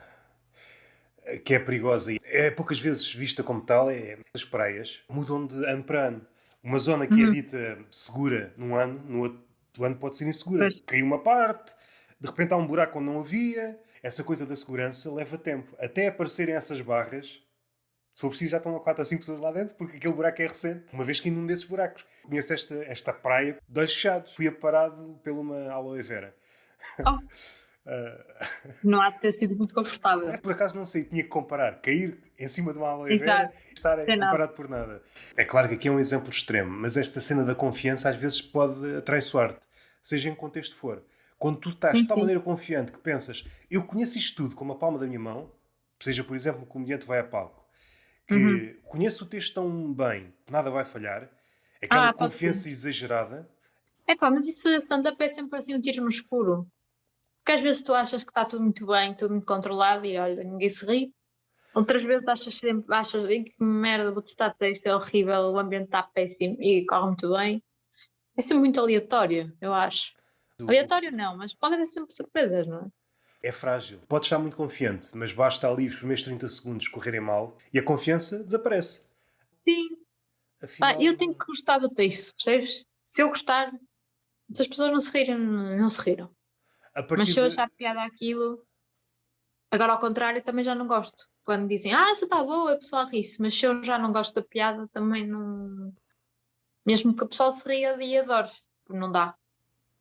que é perigosa e é poucas vezes vista como tal, é as praias mudam de ano para ano. Uma zona que é
Uhum.
dita segura num ano, no outro ano pode ser insegura.
Pois.
Caiu uma parte, de repente há um buraco onde não havia. Essa coisa da segurança leva tempo. Até aparecerem essas barras, se for preciso já estão 4 a 5 pessoas lá dentro, porque aquele buraco é recente. Uma vez que num desses buracos. Conheço esta praia de olhos fechados. Fui aparado por uma aloe vera.
Oh, não há de ter sido muito confortável.
Por acaso não sei, tinha que comparar. Cair em cima de uma aloe vera
Exato.
e estar
Sem nada.
comparado por nada. É claro que aqui é um exemplo extremo, mas esta cena da confiança às vezes pode atraiçoar-te, seja em que contexto for. Quando tu estás de
Sim,
tal
sim.
maneira confiante que pensas, eu conheço isto tudo com a palma da minha mão, seja, por exemplo, um comediante vai a palco, que
Uhum.
conheço o texto tão bem que nada vai falhar, aquela
Pode ser.
confiança exagerada.
Epá, mas isso fazer stand-up é sempre assim um tiro no escuro. Porque às vezes tu achas que está tudo muito bem, tudo muito controlado e olha, ninguém se ri. Outras vezes achas "Ei, que merda, vou testar texto, é horrível, o ambiente está péssimo e corre muito bem." É sempre muito aleatório, eu acho. Aleatório não, mas pode haver sempre surpresas, não é?
É frágil. Podes estar muito confiante, mas basta ali os primeiros 30 segundos correrem mal e a confiança desaparece.
Sim. Pá,
Afinal,
eu tenho que gostar do texto, percebes? Se eu gostar, se as pessoas não se rirem, não se riram.
a
Mas
partir
se eu
de...
achar piada aquilo, agora ao contrário, também já não gosto. Quando dizem, essa está boa, a pessoa ri-se, mas se eu já não gosto da piada, também não. Mesmo que a pessoa se ria e adore, não dá,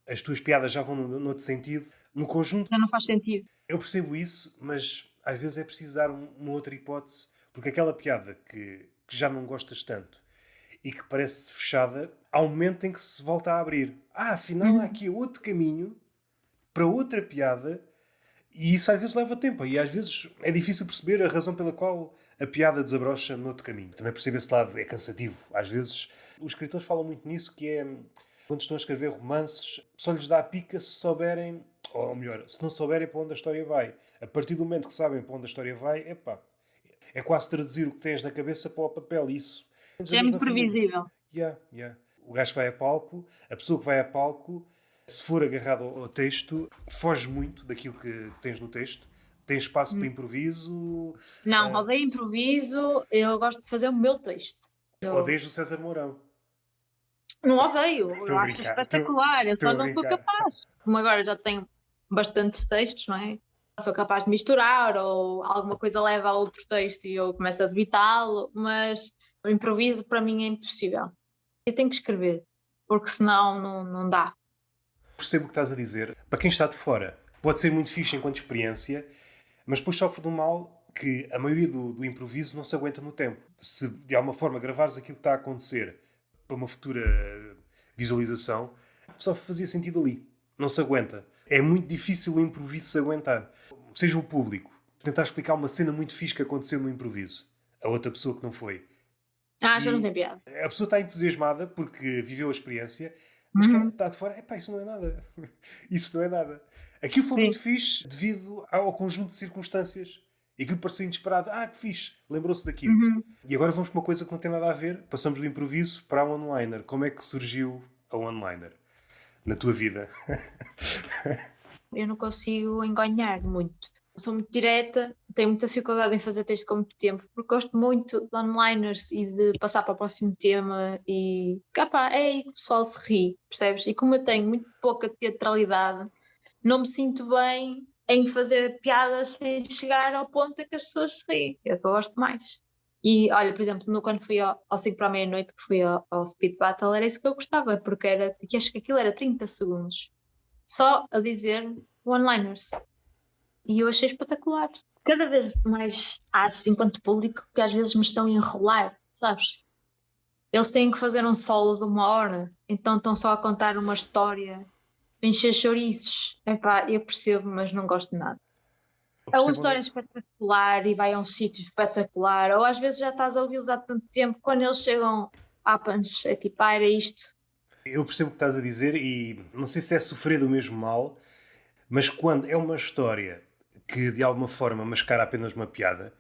as tuas piadas já vão noutro sentido. No conjunto,
já não faz sentido.
eu percebo isso, mas às vezes é preciso dar uma outra hipótese, porque aquela piada que já não gostas tanto e que parece fechada, há um momento em que se volta a abrir. Afinal, há aqui outro caminho para outra piada e isso às vezes leva tempo. E às vezes é difícil perceber a razão pela qual a piada desabrocha noutro caminho. Também percebo esse lado, é cansativo. Às vezes os escritores falam muito nisso, que é quando estão a escrever romances, só lhes dá a pica se souberem, ou melhor, se não souberem para onde a história vai. A partir do momento que sabem para onde a história vai, é quase traduzir o que tens na cabeça para o papel. Isso.
É muito previsível.
Yeah. O gajo que vai a palco, a pessoa que vai a palco, se for agarrado ao texto, foge muito daquilo que tens no texto, Tem espaço para improviso?
Não, odeio improviso, eu gosto de fazer o meu texto.
Odeias o César Mourão?
Não odeio,
Estou
eu
a
acho
brincar.
espetacular, eu
Estou
só
a
não sou
brincar.
capaz. Como agora já tenho bastantes textos, não é? Sou capaz de misturar ou alguma coisa leva a outro texto e eu começo a debitá-lo, mas o improviso para mim é impossível. Eu tenho que escrever, porque senão não dá.
Percebo o que estás a dizer. Para quem está de fora, pode ser muito fixe enquanto experiência, mas depois sofre de um mal que a maioria do improviso não se aguenta no tempo. Se de alguma forma gravares aquilo que está a acontecer para uma futura visualização, só fazia sentido ali. Não se aguenta. É muito difícil o improviso se aguentar. Seja o público. Tentar explicar uma cena muito fixe que aconteceu no improviso. A outra pessoa que não foi.
Já não
E
tem piada.
a pessoa está entusiasmada porque viveu a experiência, mas quem
Uhum.
está de fora, epá, isso não é nada. Isso não é nada. Aquilo foi
Sim.
muito fixe devido ao conjunto de circunstâncias. E aquilo pareceu inesperado. Que fixe, lembrou-se daquilo.
Uhum.
E agora vamos para uma coisa que não tem nada a ver. Passamos do improviso para a one-liner. Como é que surgiu a one-liner na tua vida?
Eu não consigo enganhar muito. Sou muito direta, tenho muita dificuldade em fazer texto com muito tempo, porque gosto muito de onliners e de passar para o próximo tema e capá, é aí que o pessoal se ri, percebes? E como eu tenho muito pouca teatralidade, não me sinto bem em fazer piadas sem chegar ao ponto em que as pessoas se riem, é o que eu gosto mais. E olha, por exemplo, quando fui ao 5 para a meia-noite, que fui ao Speed Battle, era isso que eu gostava, porque que acho que aquilo era 30 segundos, só a dizer one-liners. E eu achei espetacular. Cada vez mais acho, enquanto público, que às vezes me estão a enrolar, sabes? Eles têm que fazer um solo de 1 hora, então estão só a contar uma história, encher chouriços. Epá, eu percebo, mas não gosto de nada.
Eu
É uma
percebo onde
história
é
espetacular e vai a um sítio espetacular, ou às vezes já estás a ouvi-los há tanto tempo, quando eles chegam à punch, é tipo, era isto.
Eu percebo o que estás a dizer e não sei se é sofrer do mesmo mal, mas quando é uma história que de alguma forma mascara apenas uma piada,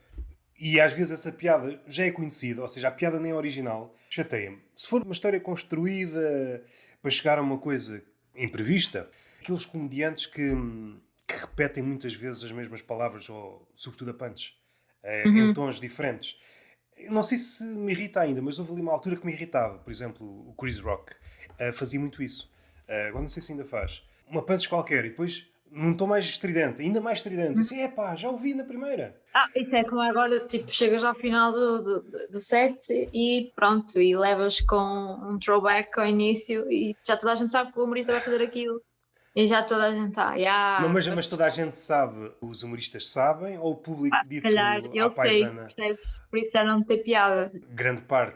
e às vezes essa piada já é conhecida, ou seja, a piada nem é original, chateia-me. Se for uma história construída para chegar a uma coisa imprevista, aqueles comediantes que repetem muitas vezes as mesmas palavras, ou sobretudo a punch, em
Uhum.
tons diferentes. Eu não sei se me irrita ainda, mas houve ali uma altura que me irritava. Por exemplo, o Chris Rock fazia muito isso. Agora não sei se ainda faz. Uma punch qualquer e depois num tom mais estridente, ainda mais estridente. Assim, já ouvi na primeira.
Isso é como agora, tipo, chegas ao final do set e pronto, e levas com um throwback ao início e já toda a gente sabe que o humorista vai fazer aquilo e já toda a gente está,
Mas toda a gente sabe, os humoristas sabem, ou o público
se calhar,
dito à
eu sei,
paisana,
percebes? Por isso já não ter piada.
grande parte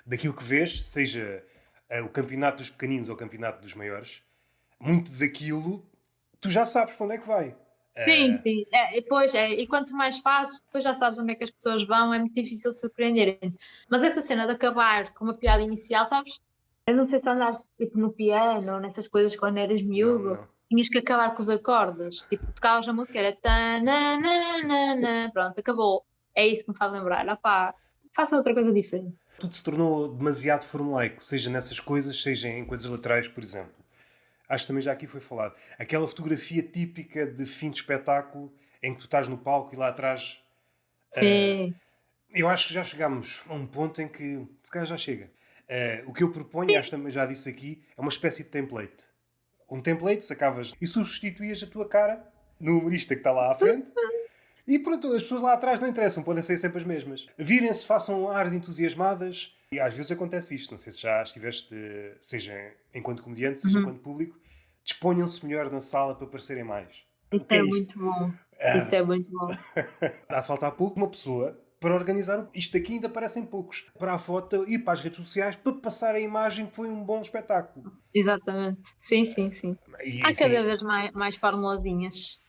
daquilo que vês, seja o campeonato dos pequeninos ou o campeonato dos maiores, muito daquilo tu já sabes para onde é que vai.
Sim, sim, e quanto mais fazes, depois já sabes onde é que as pessoas vão, é muito difícil de surpreenderem. Mas essa cena de acabar com uma piada inicial, sabes? Eu não sei se andaste tipo no piano ou nessas coisas quando eras
Não,
miúdo,
não.
tinhas que acabar com os acordes, tipo, tocavas a música, era tananana, pronto, acabou. É isso que me faz lembrar. Opá, faça outra coisa diferente.
Tudo se tornou demasiado formulaico, seja nessas coisas, seja em coisas laterais, por exemplo. Acho que também já aqui foi falado. Aquela fotografia típica de fim de espetáculo em que tu estás no palco e lá atrás.
Sim,
Eu acho que já chegámos a um ponto em que se calhar já chega. O que eu proponho, e acho que também já disse aqui, é uma espécie de template. Um template, sacavas e substituías a tua cara no humorista que está lá à frente. E pronto, as pessoas lá atrás não interessam, podem ser sempre as mesmas. Virem-se, façam um ar de entusiasmadas. E às vezes acontece isto. Não sei se já estiveste, seja enquanto comediante, seja
uhum.
enquanto público, disponham-se melhor na sala para aparecerem mais. O
Isso
que é
é
isto?
muito bom. Isso é muito bom.
Há de faltar pouco uma pessoa para organizar. Isto aqui ainda parecem poucos. Para a foto e para as redes sociais para passar a imagem que foi um bom espetáculo.
Exatamente. Sim, sim, sim.
E
Há cada
assim,
vez mais formulazinhas.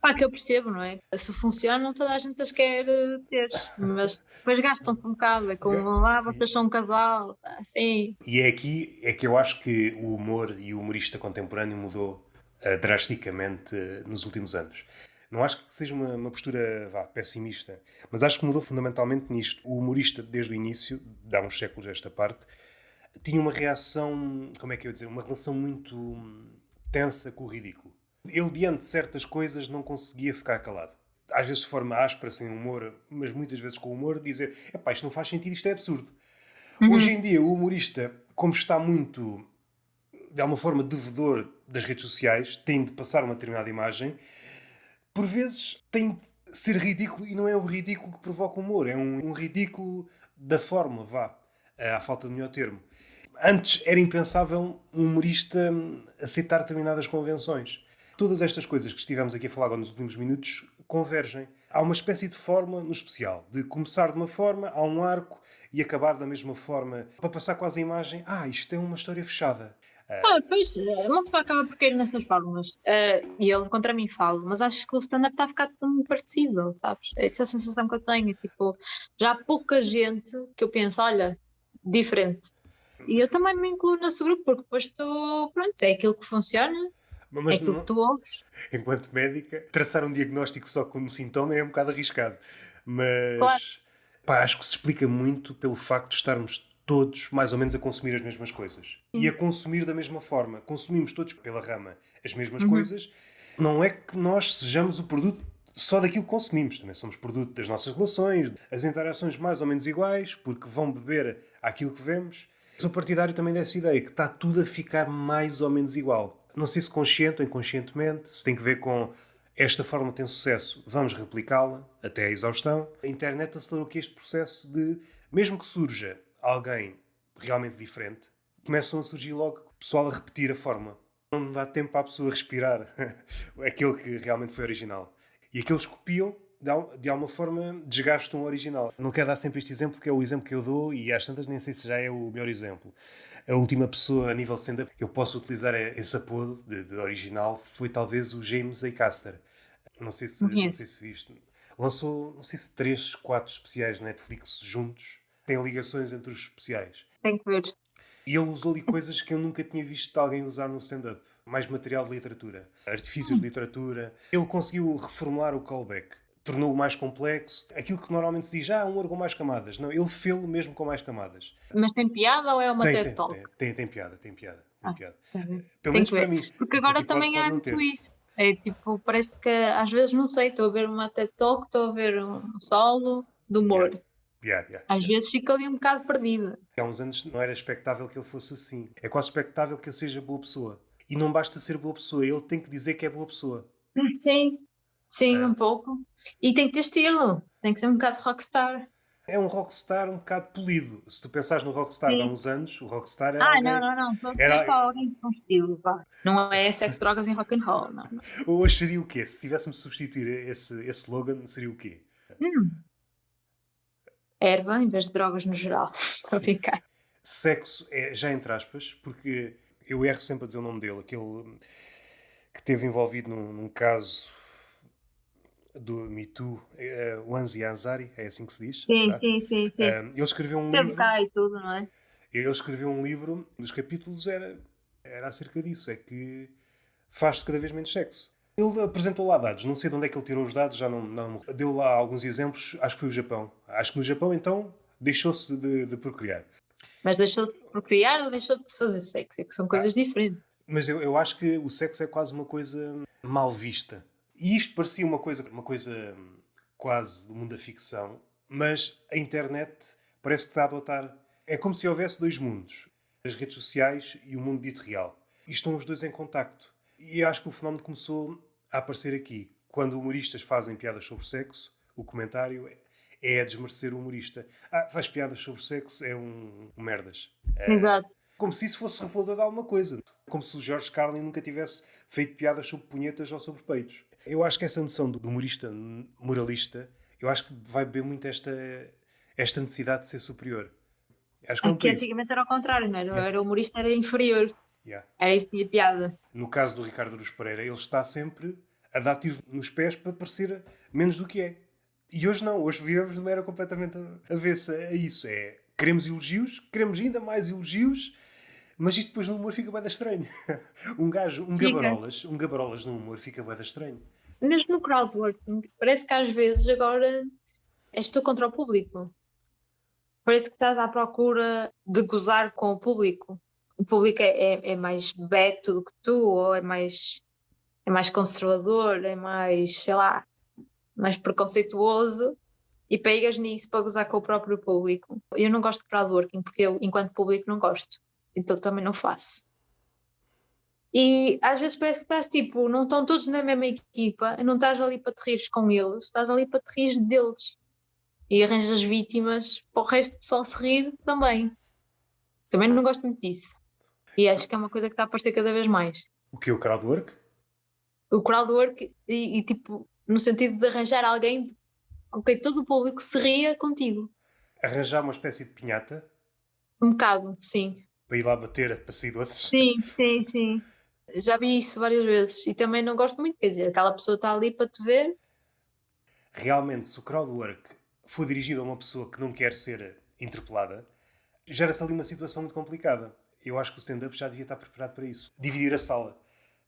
Pá, que eu percebo, não é? Se funcionam, toda a gente as quer ter, mas depois gastam-se um bocado. É como, vocês são um casal, assim.
e é aqui é que eu acho que o humor e o humorista contemporâneo mudou drasticamente nos últimos anos. Não acho que seja uma postura pessimista, mas acho que mudou fundamentalmente nisto. O humorista, desde o início, de há uns séculos esta parte, tinha uma reação, como é que eu ia dizer, uma relação muito tensa com o ridículo. Ele, diante de certas coisas, não conseguia ficar calado. às vezes de forma áspera, sem humor, mas muitas vezes com humor, dizer: epá, isto não faz sentido, isto é absurdo. Hoje
Uhum.
em dia, o humorista, como está muito, de alguma forma, devedor das redes sociais, tem de passar uma determinada imagem, por vezes tem de ser ridículo e não é o ridículo que provoca humor, é um ridículo da forma, vá, à falta de melhor termo. Antes era impensável um humorista aceitar determinadas convenções. Todas estas coisas que estivemos aqui a falar agora nos últimos minutos convergem. Há uma espécie de forma no especial, de começar de uma forma, há um arco e acabar da mesma forma, para passar quase a imagem, isto é uma história fechada.
Pois, uma pessoa acaba por cair nessas fórmulas. E ele contra mim fala, mas acho que o stand-up está a ficar tão parecido, sabes? Essa é a sensação que eu tenho. Tipo, já há pouca gente que eu penso, olha, diferente. E eu também me incluo nesse grupo, porque depois tu, pronto, é aquilo que funciona, é
Mas
aquilo que
não,
tu ouves.
enquanto médica, traçar um diagnóstico só com um sintoma é um bocado arriscado.
Claro.
Mas pá, acho que se explica muito pelo facto de estarmos todos mais ou menos a consumir as mesmas coisas. E a consumir da mesma forma. Consumimos todos pela rama as mesmas
Uhum.
coisas. Não é que nós sejamos o produto só daquilo que consumimos. Também somos produto das nossas relações, as interações mais ou menos iguais, porque vão beber aquilo que vemos. Sou partidário também dessa ideia, que está tudo a ficar mais ou menos igual. Não sei se consciente ou inconscientemente, se tem que ver com esta forma tem sucesso, vamos replicá-la até à exaustão. A internet acelerou aqui este processo de, mesmo que surja alguém realmente diferente, começam a surgir logo o pessoal a repetir a forma. Não dá tempo à pessoa respirar aquele que realmente foi original. E aqueles que copiam, de alguma forma, desgastam o original. Não quero dar sempre este exemplo, porque é o exemplo que eu dou e às tantas nem sei se já é o melhor exemplo. A última pessoa a nível stand-up que eu posso utilizar esse apodo de original foi talvez o James Acaster. Não sei se viste. Lançou, não sei se 3, 4 especiais de Netflix juntos. Tem ligações entre os especiais.
Tenho que ver.
E ele usou ali coisas que eu nunca tinha visto alguém usar no stand-up. Mais material de literatura, artifícios de literatura. Ele conseguiu reformular o callback. Tornou-o mais complexo. Aquilo que normalmente se diz, um humor com mais camadas. Não, ele fez-o mesmo com mais camadas.
Mas tem piada ou é uma
Tem,
TED
tem,
Talk?
tem piada, tem piada, tem
Ah,
piada.
tá bem.
Pelo
Tenho
menos
que
para
ver.
mim.
Porque
Para
agora
ti
também
pode
há
não
muito
ter.
isso. É tipo, parece que às vezes não sei, estou a ver uma TED Talk, estou a ver um solo de
Yeah,
humor.
yeah, yeah,
Às
yeah.
vezes fico ali um bocado perdida.
Há uns anos não era expectável que ele fosse assim. É quase expectável que ele seja boa pessoa. E não basta ser boa pessoa, ele tem que dizer que é boa pessoa.
Sim, sim, um
Ah,
pouco. E tem que ter estilo, tem que ser um bocado rockstar.
é um rockstar um bocado polido. Se tu pensares no rockstar de há
Sim.
uns anos, o rockstar era
Ah, não,
alguém.
não, não, estou a dizer
Era,
para alguém com estilo, vá. Não é sexo, drogas e rock and roll, não, não.
hoje seria o quê? Se tivéssemos de substituir esse slogan, seria o quê?
Hum, erva em vez de drogas no geral. Estou a
Sim.
brincar.
Sexo é, já entre aspas, porque eu erro sempre a dizer o nome dele, aquele que esteve envolvido num caso do Me Too, o Anzi Ansari, é assim que se diz,
Sim,
será?
sim, sim, sim.
Ele escreveu um
Teve
livro,
cá e tudo, não é?
um dos capítulos era acerca disso, é que faz-se cada vez menos sexo. Ele apresentou lá dados, não sei de onde é que ele tirou os dados, já não deu lá alguns exemplos, acho que foi o Japão. Acho que no Japão, então, deixou-se de procriar.
Mas deixou de procriar ou deixou de se fazer sexo? É que são
Ah,
coisas diferentes.
mas eu acho que o sexo é quase uma coisa mal vista. E isto parecia uma coisa quase do mundo da ficção, mas a internet parece que está a adotar. É como se houvesse dois mundos, as redes sociais e o mundo dito real. E estão os dois em contacto. E eu acho que o fenómeno começou a aparecer aqui. Quando humoristas fazem piadas sobre sexo, o comentário é a desmerecer o humorista. Faz piadas sobre sexo, é um merdas.
Exato.
Como se isso fosse revelador de alguma coisa. Como se o George Carlin nunca tivesse feito piadas sobre punhetas ou sobre peitos. Eu acho que essa noção do humorista moralista, eu acho que vai beber muito esta necessidade de ser superior. Acho que é um
Aqui
perigo.
antigamente era ao contrário, não era?
Yeah,
Era o humorista era inferior.
yeah.
Era isso que tinha piada.
No caso do Ricardo Aruz Pereira, ele está sempre a dar tiros nos pés para parecer menos do que é. E hoje não, hoje vivemos numa era completamente avessa a isso. Queremos elogios, queremos ainda mais elogios, mas isto depois no humor fica bué da estranho.
Fica.
Um gabarolas no humor fica bué da estranho.
Mesmo no crowdworking, parece que às vezes agora és tu contra o público. Parece que estás à procura de gozar com o público. O público é mais beto do que tu, ou é mais conservador, é mais, sei lá. mais preconceituoso e pegas nisso para gozar com o próprio público. Eu não gosto de crowdworking porque eu, enquanto público, não gosto. Então também não faço. E às vezes parece que estás tipo, não estão todos na mesma equipa, não estás ali para te rires com eles, estás ali para te rires deles. E arranjas vítimas para o resto do pessoal se rir também. Também não gosto muito disso. E acho que é uma coisa que está a aparecer cada vez mais.
O que é o crowdwork?
O crowdwork e tipo, no sentido de arranjar alguém com quem todo o público se ria contigo.
Arranjar uma espécie de pinhata
Um bocado, sim.
para ir lá bater para sair doces.
Sim. Já vi isso várias vezes e também não gosto muito, quer dizer, aquela pessoa está ali para te ver.
Realmente, se o crowdwork for dirigido a uma pessoa que não quer ser interpelada, gera-se ali uma situação muito complicada. Eu acho que o stand-up já devia estar preparado para isso. Dividir a sala.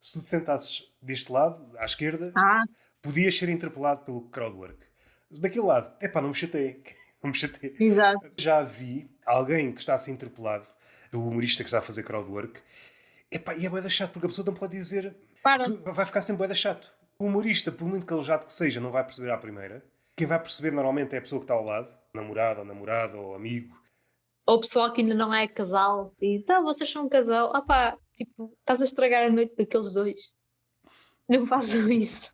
Se tu te sentasses deste lado, à esquerda,
Ah,
podias ser interpelado pelo crowdwork. Daquele lado, epá, não me chateei. Não me chateei.
exato.
Já vi alguém que está a ser interpelado, o humorista que está a fazer crowdwork, epá, e é bué da chato, porque a pessoa não pode dizer...
Para.
Vai ficar sempre bué da chato. O humorista, por muito calejado que seja, não vai perceber à primeira. Quem vai perceber normalmente é a pessoa que está ao lado, namorado ou namorado ou amigo.
Ou o pessoal que ainda não é casal e tá, vocês são um casal. Ah pá, tipo, estás a estragar a noite daqueles dois. Não façam isso.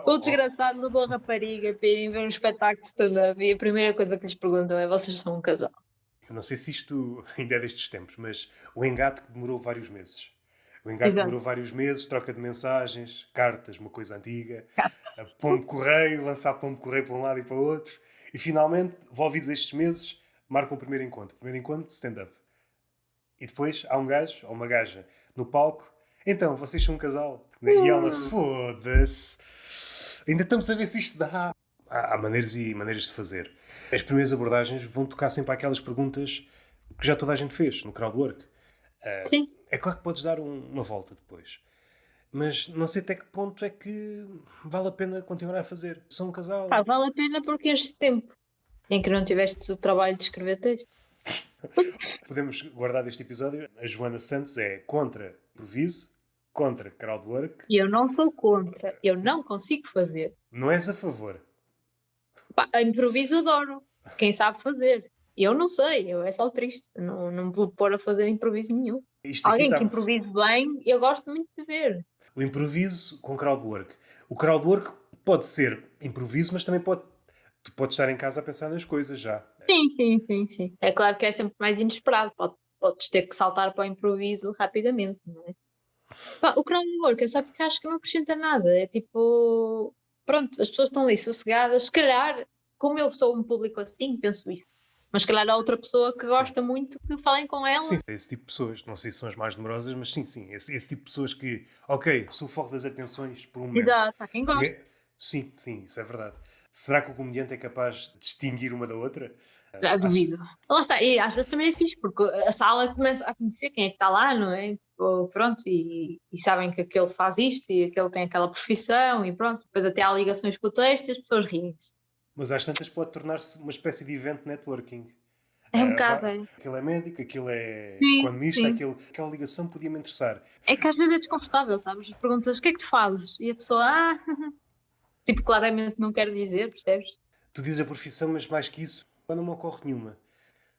O desgraçado levou a rapariga para irem ver um espetáculo de stand-up e a primeira coisa que lhes perguntam é: vocês são um casal?
Eu não sei se isto ainda é destes tempos, mas o engate que demorou vários meses. O engate
Exato.
demorou vários meses, troca de mensagens, cartas, uma coisa antiga, a pombo-correio, lançar pombo-correio para um lado e para o outro. E finalmente, envolvidos estes meses, marcam o primeiro encontro. Primeiro encontro, stand-up. E depois há um gajo ou uma gaja no palco. Então, vocês são um casal? E ela, foda-se. Ainda estamos a ver se isto dá. Há maneiras e maneiras de fazer. As primeiras abordagens vão tocar sempre àquelas perguntas que já toda a gente fez no crowdwork.
Sim.
É claro que podes dar uma volta depois. Mas não sei até que ponto é que vale a pena continuar a fazer. São um casal.
Pá, vale a pena porque este tempo em que não tiveste o trabalho de escrever texto.
Podemos guardar deste episódio. A Joana Santos é contra improviso, contra crowdwork.
E eu não sou contra, eu não consigo fazer.
Não és a favor.
Pá, improviso adoro, quem sabe fazer. Eu não sei, eu é só triste, não me vou pôr a fazer improviso nenhum.
Isto aqui
Alguém
está...
que improvise bem, eu gosto muito de ver.
O improviso com crowdwork. O crowdwork pode ser improviso, mas também pode... Tu podes estar em casa a pensar nas coisas já.
Sim. É claro que é sempre mais inesperado, podes ter que saltar para o improviso rapidamente, não é? Pá, o crowdwork é só porque acho que não acrescenta nada, é tipo, pronto, as pessoas estão ali sossegadas, se calhar, como eu sou um público assim, penso isso. Mas se calhar há outra pessoa que gosta muito que falem com ela.
Sim, esse tipo de pessoas. Não sei se são as mais numerosas, mas sim. Esse tipo de pessoas que, ok, sou o foco das atenções por um momento.
Exato, há quem gosta.
Sim, isso é verdade. Será que o comediante é capaz de distinguir uma da outra?
Já duvido. Lá está, e às vezes também é fixe, porque a sala começa a conhecer quem é que está lá, não é? Tipo, pronto, e sabem que aquele faz isto e aquele tem aquela profissão e pronto. Depois até há ligações com o texto e as pessoas riem-se.
Mas às tantas pode tornar-se uma espécie de event networking.
É um bocado, é.
Aquele é médico, aquele é
Sim,
economista,
sim.
aquela ligação podia-me interessar.
É que às vezes é desconfortável, sabes? Perguntas o que é que tu fazes? E a pessoa, tipo, claramente não quer dizer, percebes?
Tu dizes a profissão, mas mais que isso, não me ocorre nenhuma.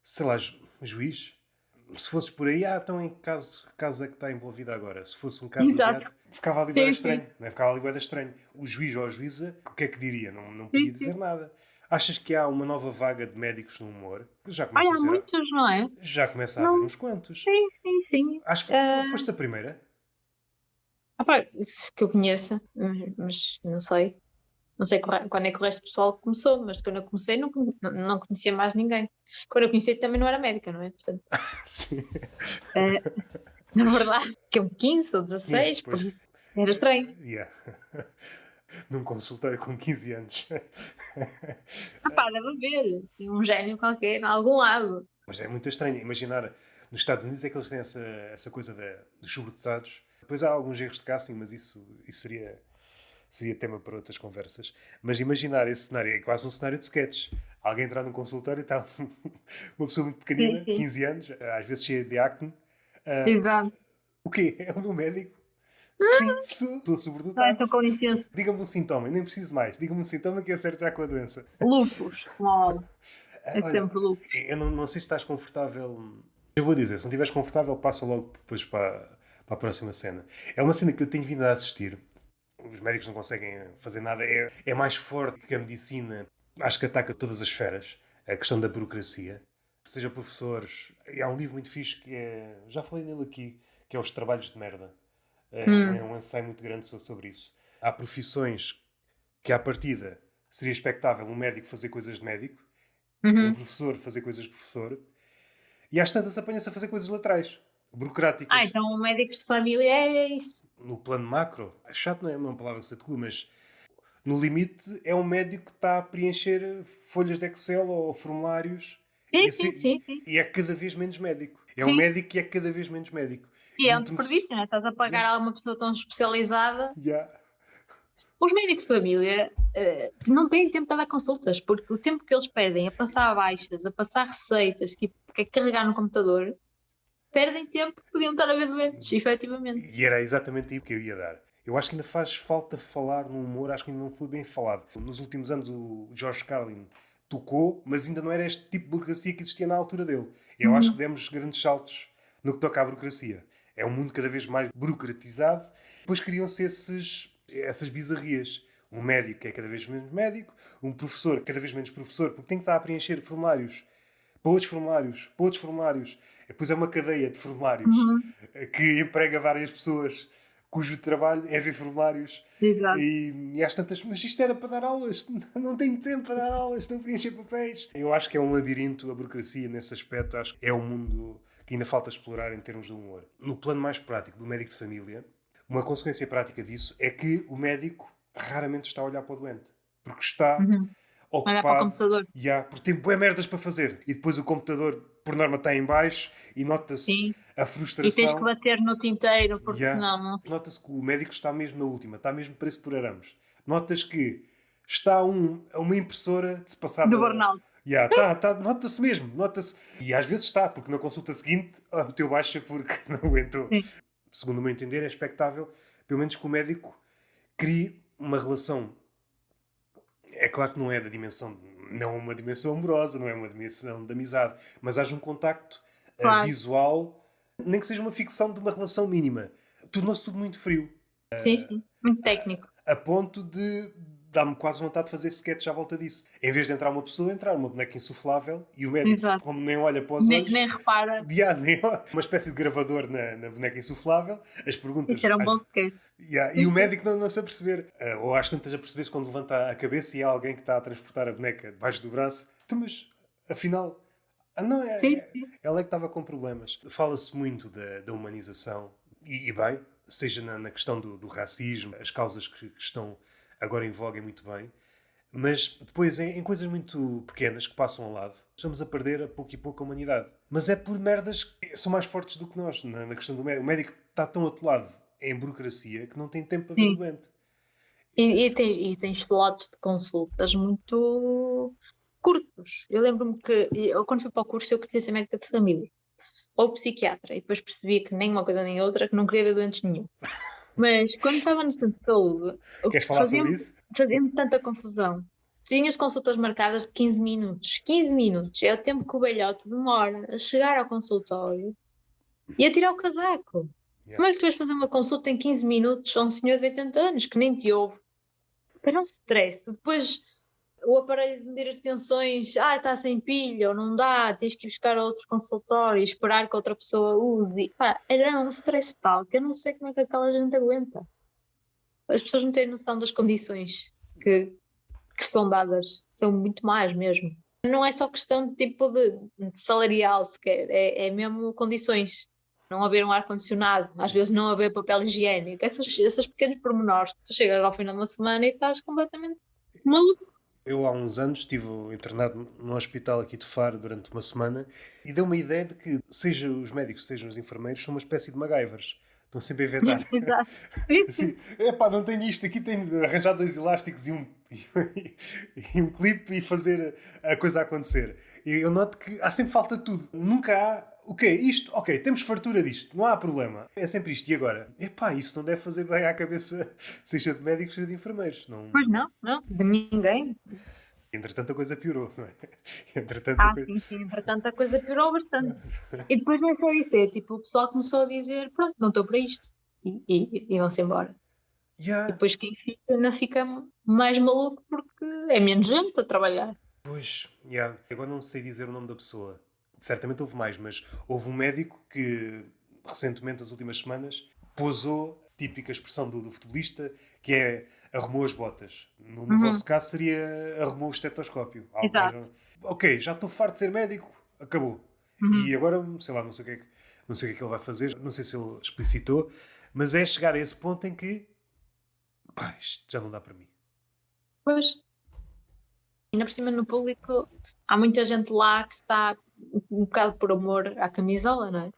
Sei lá, juiz? Se fosses por aí, então em que caso é que está envolvido agora? Se fosse um caso
Exato.
imediato, ficava ali bué
Sim.
estranho. Não é? Ficava ali bué estranho. O juiz ou a juíza, o que é que diria? Não podia dizer nada. Achas que há uma nova vaga de médicos no humor? Já
Ai,
começa a
há
ser.
muitos, não é?
Já começa a
Não.
haver uns quantos.
Sim.
Acho que foste a primeira.
Pá, que eu conheça, mas não sei. Não sei quando é que o resto do pessoal começou, mas quando eu comecei não conhecia mais ninguém. Quando eu conheci também não era médica, não é? Portanto,
Sim.
na verdade, que eu 15 ou 16,
Pois.
porque era estranho.
Yeah. Num consultório com 15 anos.
Pá, deve haver um gênio qualquer, em algum lado.
Mas é muito estranho. Imaginar, nos Estados Unidos é que eles têm essa coisa dos sobredotados. Depois há alguns erros de casting, mas isso seria tema para outras conversas. Mas imaginar esse cenário, é quase um cenário de sketches. Alguém entrar num consultório e está uma pessoa muito pequenina,
Sim.
15 anos, às vezes cheia de acne.
Exato.
O quê? É o meu médico? Sim, sou
Ah,
sobredotado.
então com licença.
Diga-me um sintoma, eu nem preciso mais. Diga-me um sintoma que acerto já com a doença.
Lupus, mal. É
Olha,
sempre lupus.
eu não sei se estás confortável. Eu vou dizer, se não estiveres confortável, passa logo depois para a próxima cena. É uma cena que eu tenho vindo a assistir. Os médicos não conseguem fazer nada. É mais forte que a medicina. Acho que ataca todas as esferas. A questão da burocracia. Seja professores. E há um livro muito fixe que é. Já falei nele aqui, que é Os Trabalhos de Merda. É um ensaio muito grande sobre isso. Há profissões que, à partida, seria expectável um médico fazer coisas de médico, um
Uhum.
professor fazer coisas de professor, e às tantas apanha-se a fazer coisas laterais, burocráticas.
Então médicos de família é isso.
No plano macro, chato não é uma palavra que se adequa, mas no limite é um médico que está a preencher folhas de Excel ou formulários
Sim,
e,
sim, sim, sim.
e é cada vez menos médico. É um
Sim.
médico que é cada vez menos médico.
E
E
é
um
um
professor.
desperdício, não é? Estás a pagar
Yeah,
a uma pessoa tão especializada.
yeah.
Os médicos de família não têm tempo para dar consultas, porque o tempo que eles perdem a passar baixas, a passar receitas, tipo, que é carregar no computador, perdem tempo que podiam estar a ver doentes, efetivamente.
E era exatamente aí que eu ia dar. Eu acho que ainda faz falta falar no humor, acho que ainda não foi bem falado. Nos últimos anos o George Carlin tocou, mas ainda não era este tipo de burocracia que existia na altura dele. Eu acho que
Uhum.
demos grandes saltos no que toca à burocracia. É um mundo cada vez mais burocratizado. Depois criam-se essas bizarrias. Um médico que é cada vez menos médico, um professor cada vez menos professor, porque tem que estar a preencher formulários para outros formulários, para outros formulários. Depois é uma cadeia de formulários
Uhum.
que emprega várias pessoas cujo trabalho é ver formulários.
Exato.
E às tantas, mas isto era para dar aulas, não tenho tempo para dar aulas, estou a preencher papéis. Eu acho que é um labirinto, a burocracia nesse aspecto, acho que é um mundo que ainda falta explorar em termos de humor. No plano mais prático do médico de família, uma consequência prática disso é que o médico raramente está a olhar para o doente, porque está
Uhum. Olhar para o
ocupado,
computador.
porque tem bué merdas para fazer. E depois o computador, por norma, está em baixo e nota-se
Sim.
a
E tens que
frustração.
bater no tinteiro, porque
Yeah.
senão não.
Nota-se que o médico está mesmo na última, está mesmo preço por arames. Notas que está uma impressora de se passar
Do
da.
burnout.
Yeah, nota-se mesmo, nota-se. E às vezes está, porque na consulta seguinte meteu baixa porque não aguentou.
Sim.
Segundo o meu entender, é expectável, pelo menos que o médico crie uma relação. É claro que não é da dimensão, não é uma dimensão amorosa, não é uma dimensão de amizade, mas haja um contacto
Claro.
visual, nem que seja uma ficção de uma relação mínima. Tornou-se tudo muito frio,
Sim, sim. Muito técnico.
a ponto de dar-me quase vontade de fazer sketch à volta disso. Em vez de entrar uma pessoa, entrar uma boneca insuflável e o médico,
Exato.
como nem olha para os
Nem
olhos,
repara.
uma espécie de gravador na boneca insuflável, as
Isso
perguntas.
era um bom sketch.
E o médico não se aperceber. Ou às tantas a perceber-se quando levanta a cabeça e há alguém que está a transportar a boneca debaixo do braço. Então, mas afinal. Não,
Sim, sim.
ela é que estava com problemas. Fala-se muito da humanização, e bem, seja na questão do racismo, as causas que estão agora em voga, muito bem, mas depois em coisas muito pequenas que passam ao lado, estamos a perder a pouco e pouco a humanidade. Mas é por merdas que são mais fortes do que nós, na questão do médico. O médico está tão atolado em burocracia que não tem tempo para ver o
Sim.
doente.
E tens slots de consultas muito curtos. Eu lembro-me que quando fui para o curso eu queria ser médica de família ou psiquiatra e depois percebi que nem uma coisa nem outra, que não queria ver doentes nenhum. Mas quando estava no centro de saúde,
Queres falar sobre
fazia-me
isso?
fazia-me tanta confusão. Tinhas consultas marcadas de 15 minutos. 15 minutos é o tempo que o velhote demora a chegar ao consultório e a tirar o casaco.
Yeah.
Como é que tu vais fazer uma consulta em 15 minutos a um senhor de 80 anos que nem te ouve? Para um stress. Depois o aparelho de medir as tensões, está sem pilha, ou não dá, tens que ir buscar a outros consultórios, esperar que outra pessoa use. Pá, era um stress tal que eu não sei como é que aquela gente aguenta. As pessoas não têm noção das condições que são dadas, são muito mais mesmo. Não é só questão de tipo de salarial sequer, é mesmo condições. Não haver um ar-condicionado, às vezes não haver papel higiênico, esses pequenos pormenores. Tu chegas ao fim de uma semana e estás completamente maluco.
Eu há uns anos estive internado num hospital aqui de Faro durante uma semana e deu uma ideia de que, seja os médicos, sejam os enfermeiros, são uma espécie de MacGyvers. Estão sempre a inventar.
Exato. Sim, sim.
Assim, não tenho isto, aqui tenho de arranjar dois elásticos e um clipe e fazer a coisa acontecer. E eu noto que há sempre falta de tudo. Nunca há o quê? Isto? Ok, temos fartura disto, não há problema. É sempre isto. E agora? Epá, isso não deve fazer bem à cabeça, seja de médicos, seja de enfermeiros. Não...
Pois não, não, de ninguém.
Entretanto, a coisa piorou, não é? Entretanto, a
Ah,
coisa...
sim, sim, entretanto a coisa piorou bastante. E depois não é só isso, é tipo, o pessoal começou a dizer, pronto, não estou para isto. E vão-se embora. E
Yeah.
depois quem fica ainda fica mais maluco porque é menos gente a trabalhar.
Pois, yeah. Agora não sei dizer o nome da pessoa. Certamente houve mais, mas houve um médico que, recentemente, nas últimas semanas, pousou a típica expressão do futebolista, que é arrumou as botas. No
Uhum,
vosso caso seria arrumou o estetoscópio. Algo mais...
exato.
Ok, já estou farto de ser médico, acabou.
Uhum.
E agora, sei lá, não sei o que é que, não sei o que é que ele vai fazer, não sei se ele explicitou, mas é chegar a esse ponto em que, pá, isto já não dá para mim.
Pois, ainda por cima no público há muita gente lá que está um bocado por amor à camisola, não é?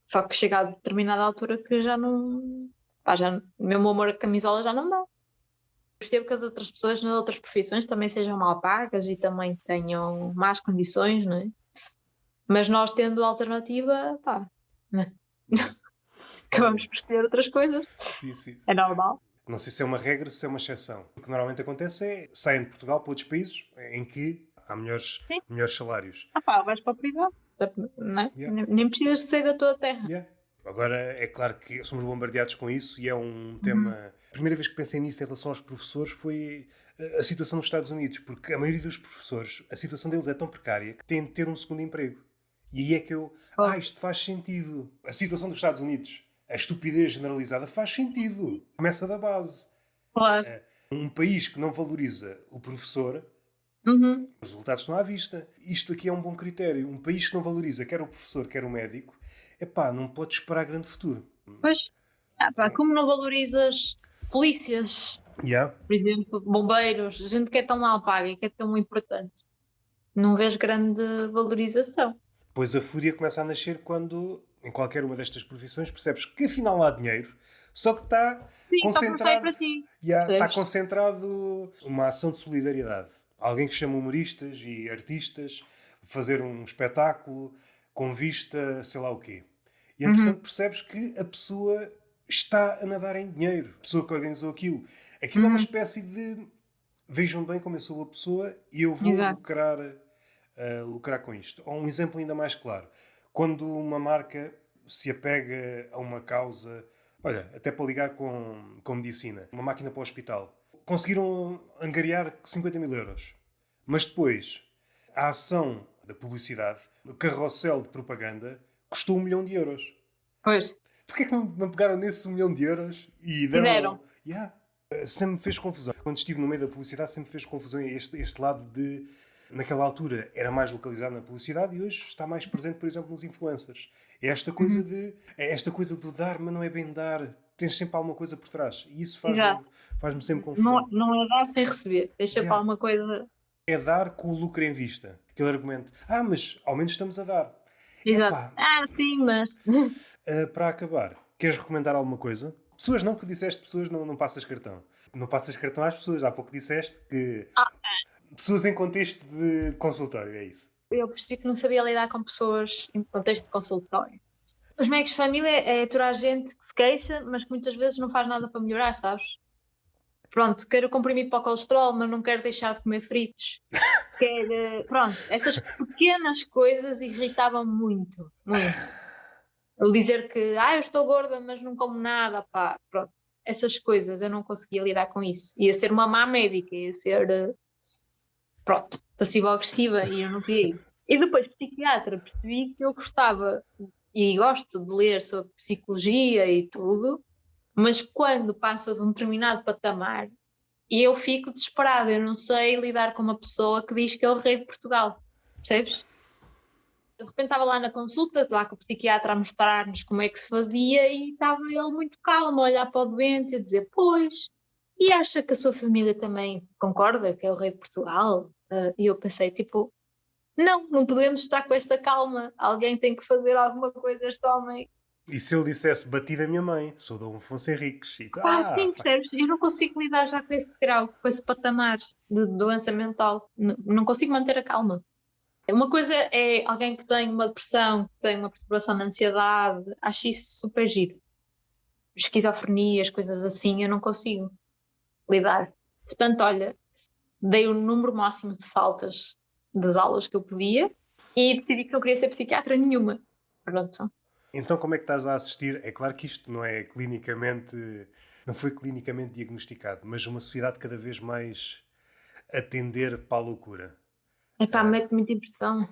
Só que chega a determinada altura que já não. Pá, já, mesmo o amor à camisola já não dá. Percebo que as outras pessoas nas outras profissões também sejam mal pagas e também tenham más condições, não é? Mas nós tendo alternativa, pá, né? Acabamos
Olha,
por escolher outras coisas.
sim, sim.
É normal.
Não sei se é uma regra, se é uma exceção. O que normalmente acontece é saem de Portugal para outros países em que há
Sim.
melhores salários.
Ah pá, vais para o privado. Não é?
Yeah,
Nem precisas de sair da tua terra.
yeah. Agora, é claro que somos bombardeados com isso e é um
Uhum.
tema. A primeira vez que pensei nisso em relação aos professores foi a situação nos Estados Unidos, porque a maioria dos professores, a situação deles é tão precária que têm de ter um segundo emprego. E aí é que eu. Ah,
Oh,
isto faz sentido. A situação dos Estados Unidos, a estupidez generalizada, faz sentido. Começa da base.
claro.
Um país que não valoriza o professor,
Uhum.
os resultados estão à vista. Isto aqui é um bom critério. Um país que não valoriza quer o professor, quer o médico, epá, não pode esperar grande futuro.
Pois, ah, pá, como não valorizas polícias,
Yeah.
por exemplo, bombeiros, gente que é tão mal paga e que é tão importante, não vês grande valorização.
Pois a fúria começa a nascer quando, em qualquer uma destas profissões, percebes que afinal há dinheiro, só que está
Sim, só que não sai
concentrado,
para ti.
yeah, está
Percebes?
concentrado uma ação de solidariedade. Alguém que chama humoristas e artistas, fazer um espetáculo com vista, sei lá o quê. E
Uhum.
entretanto percebes que a pessoa está a nadar em dinheiro. A pessoa que organizou aquilo. Aquilo é uma
Uhum.
espécie de vejam bem como eu sou a pessoa e eu vou
Exato.
lucrar com isto. Ou um exemplo ainda mais claro. Quando uma marca se apega a uma causa, olha, até para ligar com medicina, uma máquina para o hospital, conseguiram angariar 50 mil euros. Mas depois, a ação da publicidade, o carrossel de propaganda, custou 1 milhão de euros.
Pois.
Porquê é que não pegaram nesse 1 milhão de euros e
E deram.
deram... Yeah. Sempre me fez confusão. Quando estive no meio da publicidade, sempre me fez confusão este lado de... Naquela altura era mais localizado na publicidade e hoje está mais presente, por exemplo, nos influencers.
Uhum.
É esta coisa do dar, mas não é bem dar. Tens sempre alguma coisa por trás. E isso
Exato.
faz-me sempre
Não,
confusão.
não é dar sem receber. Deixa para
Yeah.
alguma coisa.
É dar com o lucro em vista. Aquele argumento. Ah, mas ao menos estamos a dar.
Exato.
Epá,
Ah, sim, mas.
para acabar, queres recomendar alguma coisa? Pessoas não, que disseste pessoas não passas cartão. Não passas cartão às pessoas. Há pouco disseste que
Ah,
pessoas em contexto de consultório, é isso.
eu percebi que não sabia lidar com pessoas em contexto de consultório. Os médicos de família é toda a gente que se queixa, mas que muitas vezes não faz nada para melhorar, sabes? Pronto, quero comprimido para o colesterol, mas não quero deixar de comer fritos. Quero... Pronto, essas pequenas coisas irritavam muito, muito. Ele dizer que, eu estou gorda, mas não como nada, pá, pronto. Essas coisas eu não conseguia lidar com isso. Ia ser uma má médica, ia ser, pronto, passiva-agressiva e eu não queria ir. E depois, psiquiatra, percebi que eu gostava e gosto de ler sobre psicologia e tudo, mas quando passas um determinado patamar, eu fico desesperada, eu não sei lidar com uma pessoa que diz que é o rei de Portugal, percebes? De repente estava lá na consulta, lá com o psiquiatra a mostrar-nos como é que se fazia e estava ele muito calmo a olhar para o doente e a dizer, pois, e acha que a sua família também concorda que é o rei de Portugal? E eu pensei, tipo, não podemos estar com esta calma, alguém tem que fazer alguma coisa a este homem.
E se ele dissesse bati da minha mãe, sou Dom Afonso Henriques, e tu,
Sim, percebes? Eu não consigo lidar já com esse grau, com esse patamar de doença mental, não consigo manter a calma. Uma coisa é alguém que tem uma depressão, que tem uma perturbação de ansiedade, acho isso super giro. Esquizofrenias, coisas assim, eu não consigo lidar. Portanto, olha, dei o número máximo de faltas das aulas que eu podia e decidi que eu queria ser psiquiatra nenhuma. Pronto.
Então, como é que estás a assistir? É claro que isto não é clinicamente, não foi clinicamente diagnosticado, mas uma sociedade cada vez mais a tender para a loucura.
Epá, mete muita impressão.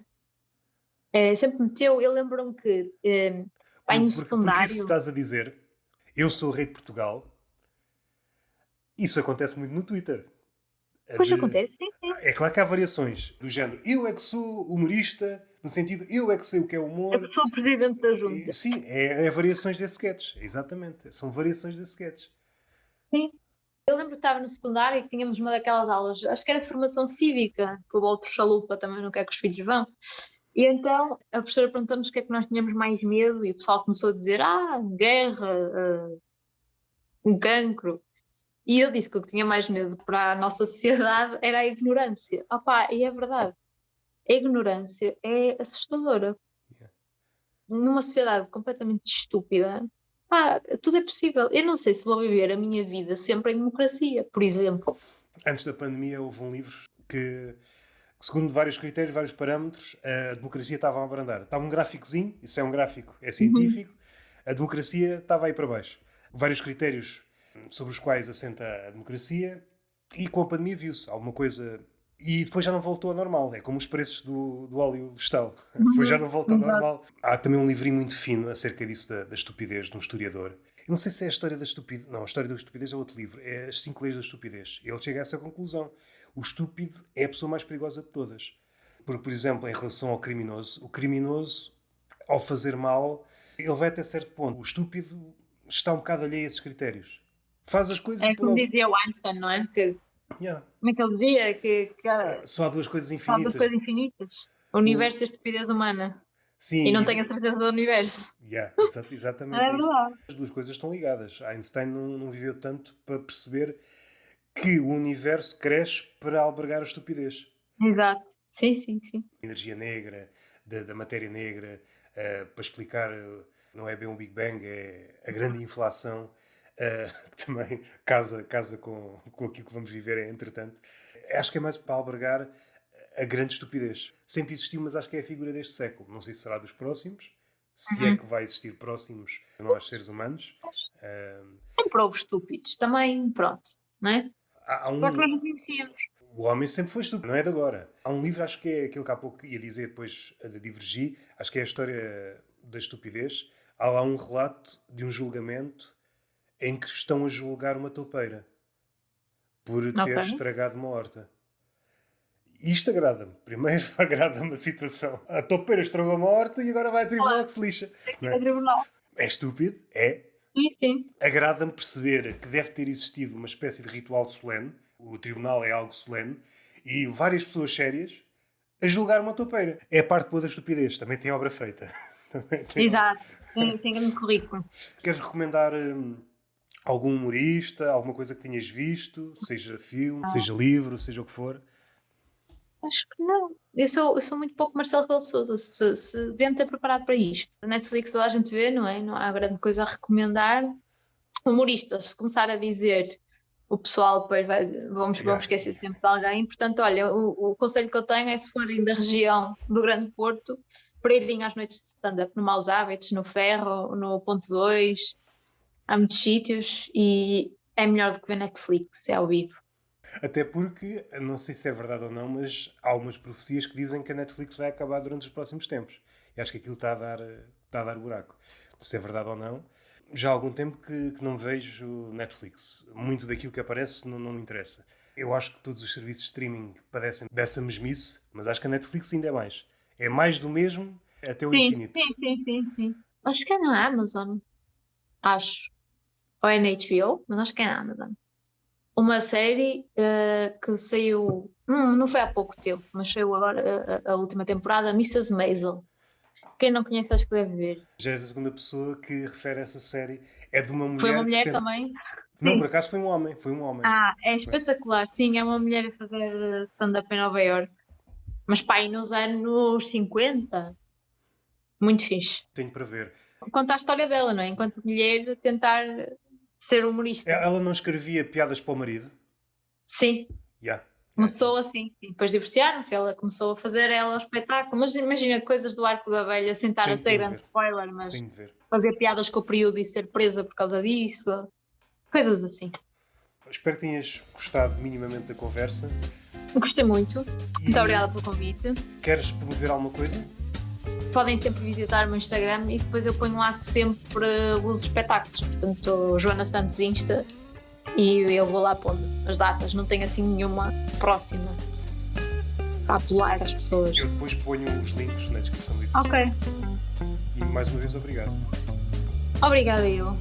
Sempre meteu, eu lembro-me que pai no
Porque isso que
secundário.
estás a dizer, eu sou o rei de Portugal, isso acontece muito no Twitter.
Pois acontece, sim, sim.
É claro que há variações do género. Eu é que sou humorista, no sentido, eu é que sei o que é
Eu
humor.
que sou presidente da junta.
Sim, é variações desse sketch, exatamente. São variações desse sketch.
Sim. Eu lembro que estava no secundário e que tínhamos uma daquelas aulas, acho que era de formação cívica, que o outro chalupa também não quer que os filhos vão. E então a professora perguntou-nos o que é que nós tínhamos mais medo e o pessoal começou a dizer, guerra, um cancro. E eu disse que o que tinha mais medo para a nossa sociedade era a ignorância. Opá, e é verdade. A ignorância é assustadora.
Yeah.
Numa sociedade completamente estúpida, pá, tudo é possível. Eu não sei se vou viver a minha vida sempre em democracia, por exemplo.
Antes da pandemia houve um livro que, segundo vários critérios, vários parâmetros, a democracia estava a abrandar. Estava um gráficozinho, isso é um gráfico, é
Uhum.
científico, a democracia estava aí para baixo. Vários critérios sobre os quais assenta a democracia e com a pandemia viu-se alguma coisa e depois já não voltou ao normal. É como os preços do óleo vegetal. Depois já não volta ao
Exato.
normal. Há também um livrinho muito fino acerca disso da estupidez de um historiador. Eu não sei se é a história da estupidez. Não, a história da estupidez é outro livro. É As 5 Leis da Estupidez. Ele chega a essa conclusão. O estúpido é a pessoa mais perigosa de todas. Porque, por exemplo, em relação ao criminoso, o criminoso, ao fazer mal, ele vai até certo ponto. O estúpido está um bocado alheio a esses critérios. Faz as coisas
É
por
como
logo.
dizia o Einstein, não é?
Yeah.
Como é que ele dizia? Que
Só há duas coisas
fala das
infinitas.
coisas infinitas. O
O...
universo e a estupidez humana.
Sim,
E não tenho a certeza do universo.
yeah,
É
exatamente isso.
verdade.
As duas coisas estão ligadas. Einstein não viveu tanto para perceber que o universo cresce para albergar a estupidez.
Exato. Sim, sim, sim.
Energia negra, da matéria negra, para explicar, não é bem um Big Bang, é a grande inflação, que também casa com aquilo que vamos viver entretanto. Acho que é mais para albergar a grande estupidez. Sempre existiu, mas acho que é a figura deste século. Não sei se será dos próximos, se é
Uhum.
que vai existir próximos a nós seres humanos.
Sempre houve estúpidos. Também, pronto. Não é?
Há
Só que
um,
nós não conhecíamos.
O homem sempre foi estúpido, não é de agora. Há um livro, acho que é aquilo que há pouco ia dizer, depois de divergir, acho que é a história da estupidez. Há lá um relato de um julgamento em que estão a julgar uma toupeira por ter
Ok.
estragado uma horta. Isto agrada-me. Primeiro agrada-me a situação. A toupeira estragou uma horta e agora vai a tribunal
Claro,
que se lixa.
tem que
Não
ir ao
é?
tribunal.
É estúpido? É.
Sim, sim.
Agrada-me perceber que deve ter existido uma espécie de ritual solene. O tribunal é algo solene. E várias pessoas sérias a julgar uma toupeira. É a parte boa da estupidez. Também tem obra feita. Também tem obra.
Exato. Tem grande currículo.
Queres recomendar algum humorista, alguma coisa que tenhas visto? Seja filme,
Ah,
seja livro, seja o que for.
acho que não. Eu sou muito pouco Marcelo Rebelo de Sousa. Se devemos ter preparado para isto. A Netflix toda a gente vê, não é? Não há grande coisa a recomendar. Humoristas, se começar a dizer, o pessoal depois vamos
Yeah.
esquecer de tempo de alguém. Portanto, olha, o conselho que eu tenho é, se forem da região do Grande Porto, para irem às noites de stand-up no Maus Hábitos, no Ferro, no Ponto 2. Há muitos sítios e é melhor do que ver Netflix, é ao vivo.
Até porque, não sei se é verdade ou não, mas há algumas profecias que dizem que a Netflix vai acabar durante os próximos tempos. E acho que aquilo está a dar buraco. Se é verdade ou não. Já há algum tempo que não vejo Netflix. Muito daquilo que aparece não me interessa. Eu acho que todos os serviços de streaming padecem dessa mesmice, mas acho que a Netflix ainda é mais. É mais do mesmo até o
Sim,
infinito.
sim, sim, sim, sim. Acho que é na Amazon. Acho. Ou é na HBO, mas acho que é na Amazon. Uma série que saiu, não foi há pouco tempo, mas saiu agora a última temporada, Mrs. Maisel. Quem não conhece, acho que deve ver.
Já és a segunda pessoa que refere a essa série. É de uma
Foi uma
mulher que
mulher
tenta.
também?
Não, por
Sim.
acaso foi um homem. Foi um homem.
É
Foi.
espetacular. Sim, é uma mulher a fazer stand-up em Nova York. mas pá, aí nos anos 50. Muito fixe.
Tenho para ver.
Conta a história dela, não é? Enquanto mulher, tentar ser humorista.
Ela não escrevia piadas para o marido?
Sim,
Yeah.
começou assim. E depois divorciaram-se, ela começou a fazer ela o espetáculo. Mas imagina coisas do Arco da Velha, sem estar a ser
Tenho de
grande
ver.
spoiler, mas
Tenho de ver.
fazer piadas com o período e ser presa por causa disso. Coisas assim.
Espero que tenhas gostado minimamente da conversa.
Gostei muito.
E
Muito obrigada pelo convite.
Queres promover alguma coisa?
Podem sempre visitar o meu Instagram e depois eu ponho lá sempre os espetáculos. Portanto, Joana Santos Insta, e eu vou lá pondo as datas. Não tenho assim nenhuma próxima para apelar às pessoas.
Eu depois ponho os links na descrição do episódio.
Ok.
E mais uma vez, obrigado.
Obrigada, eu.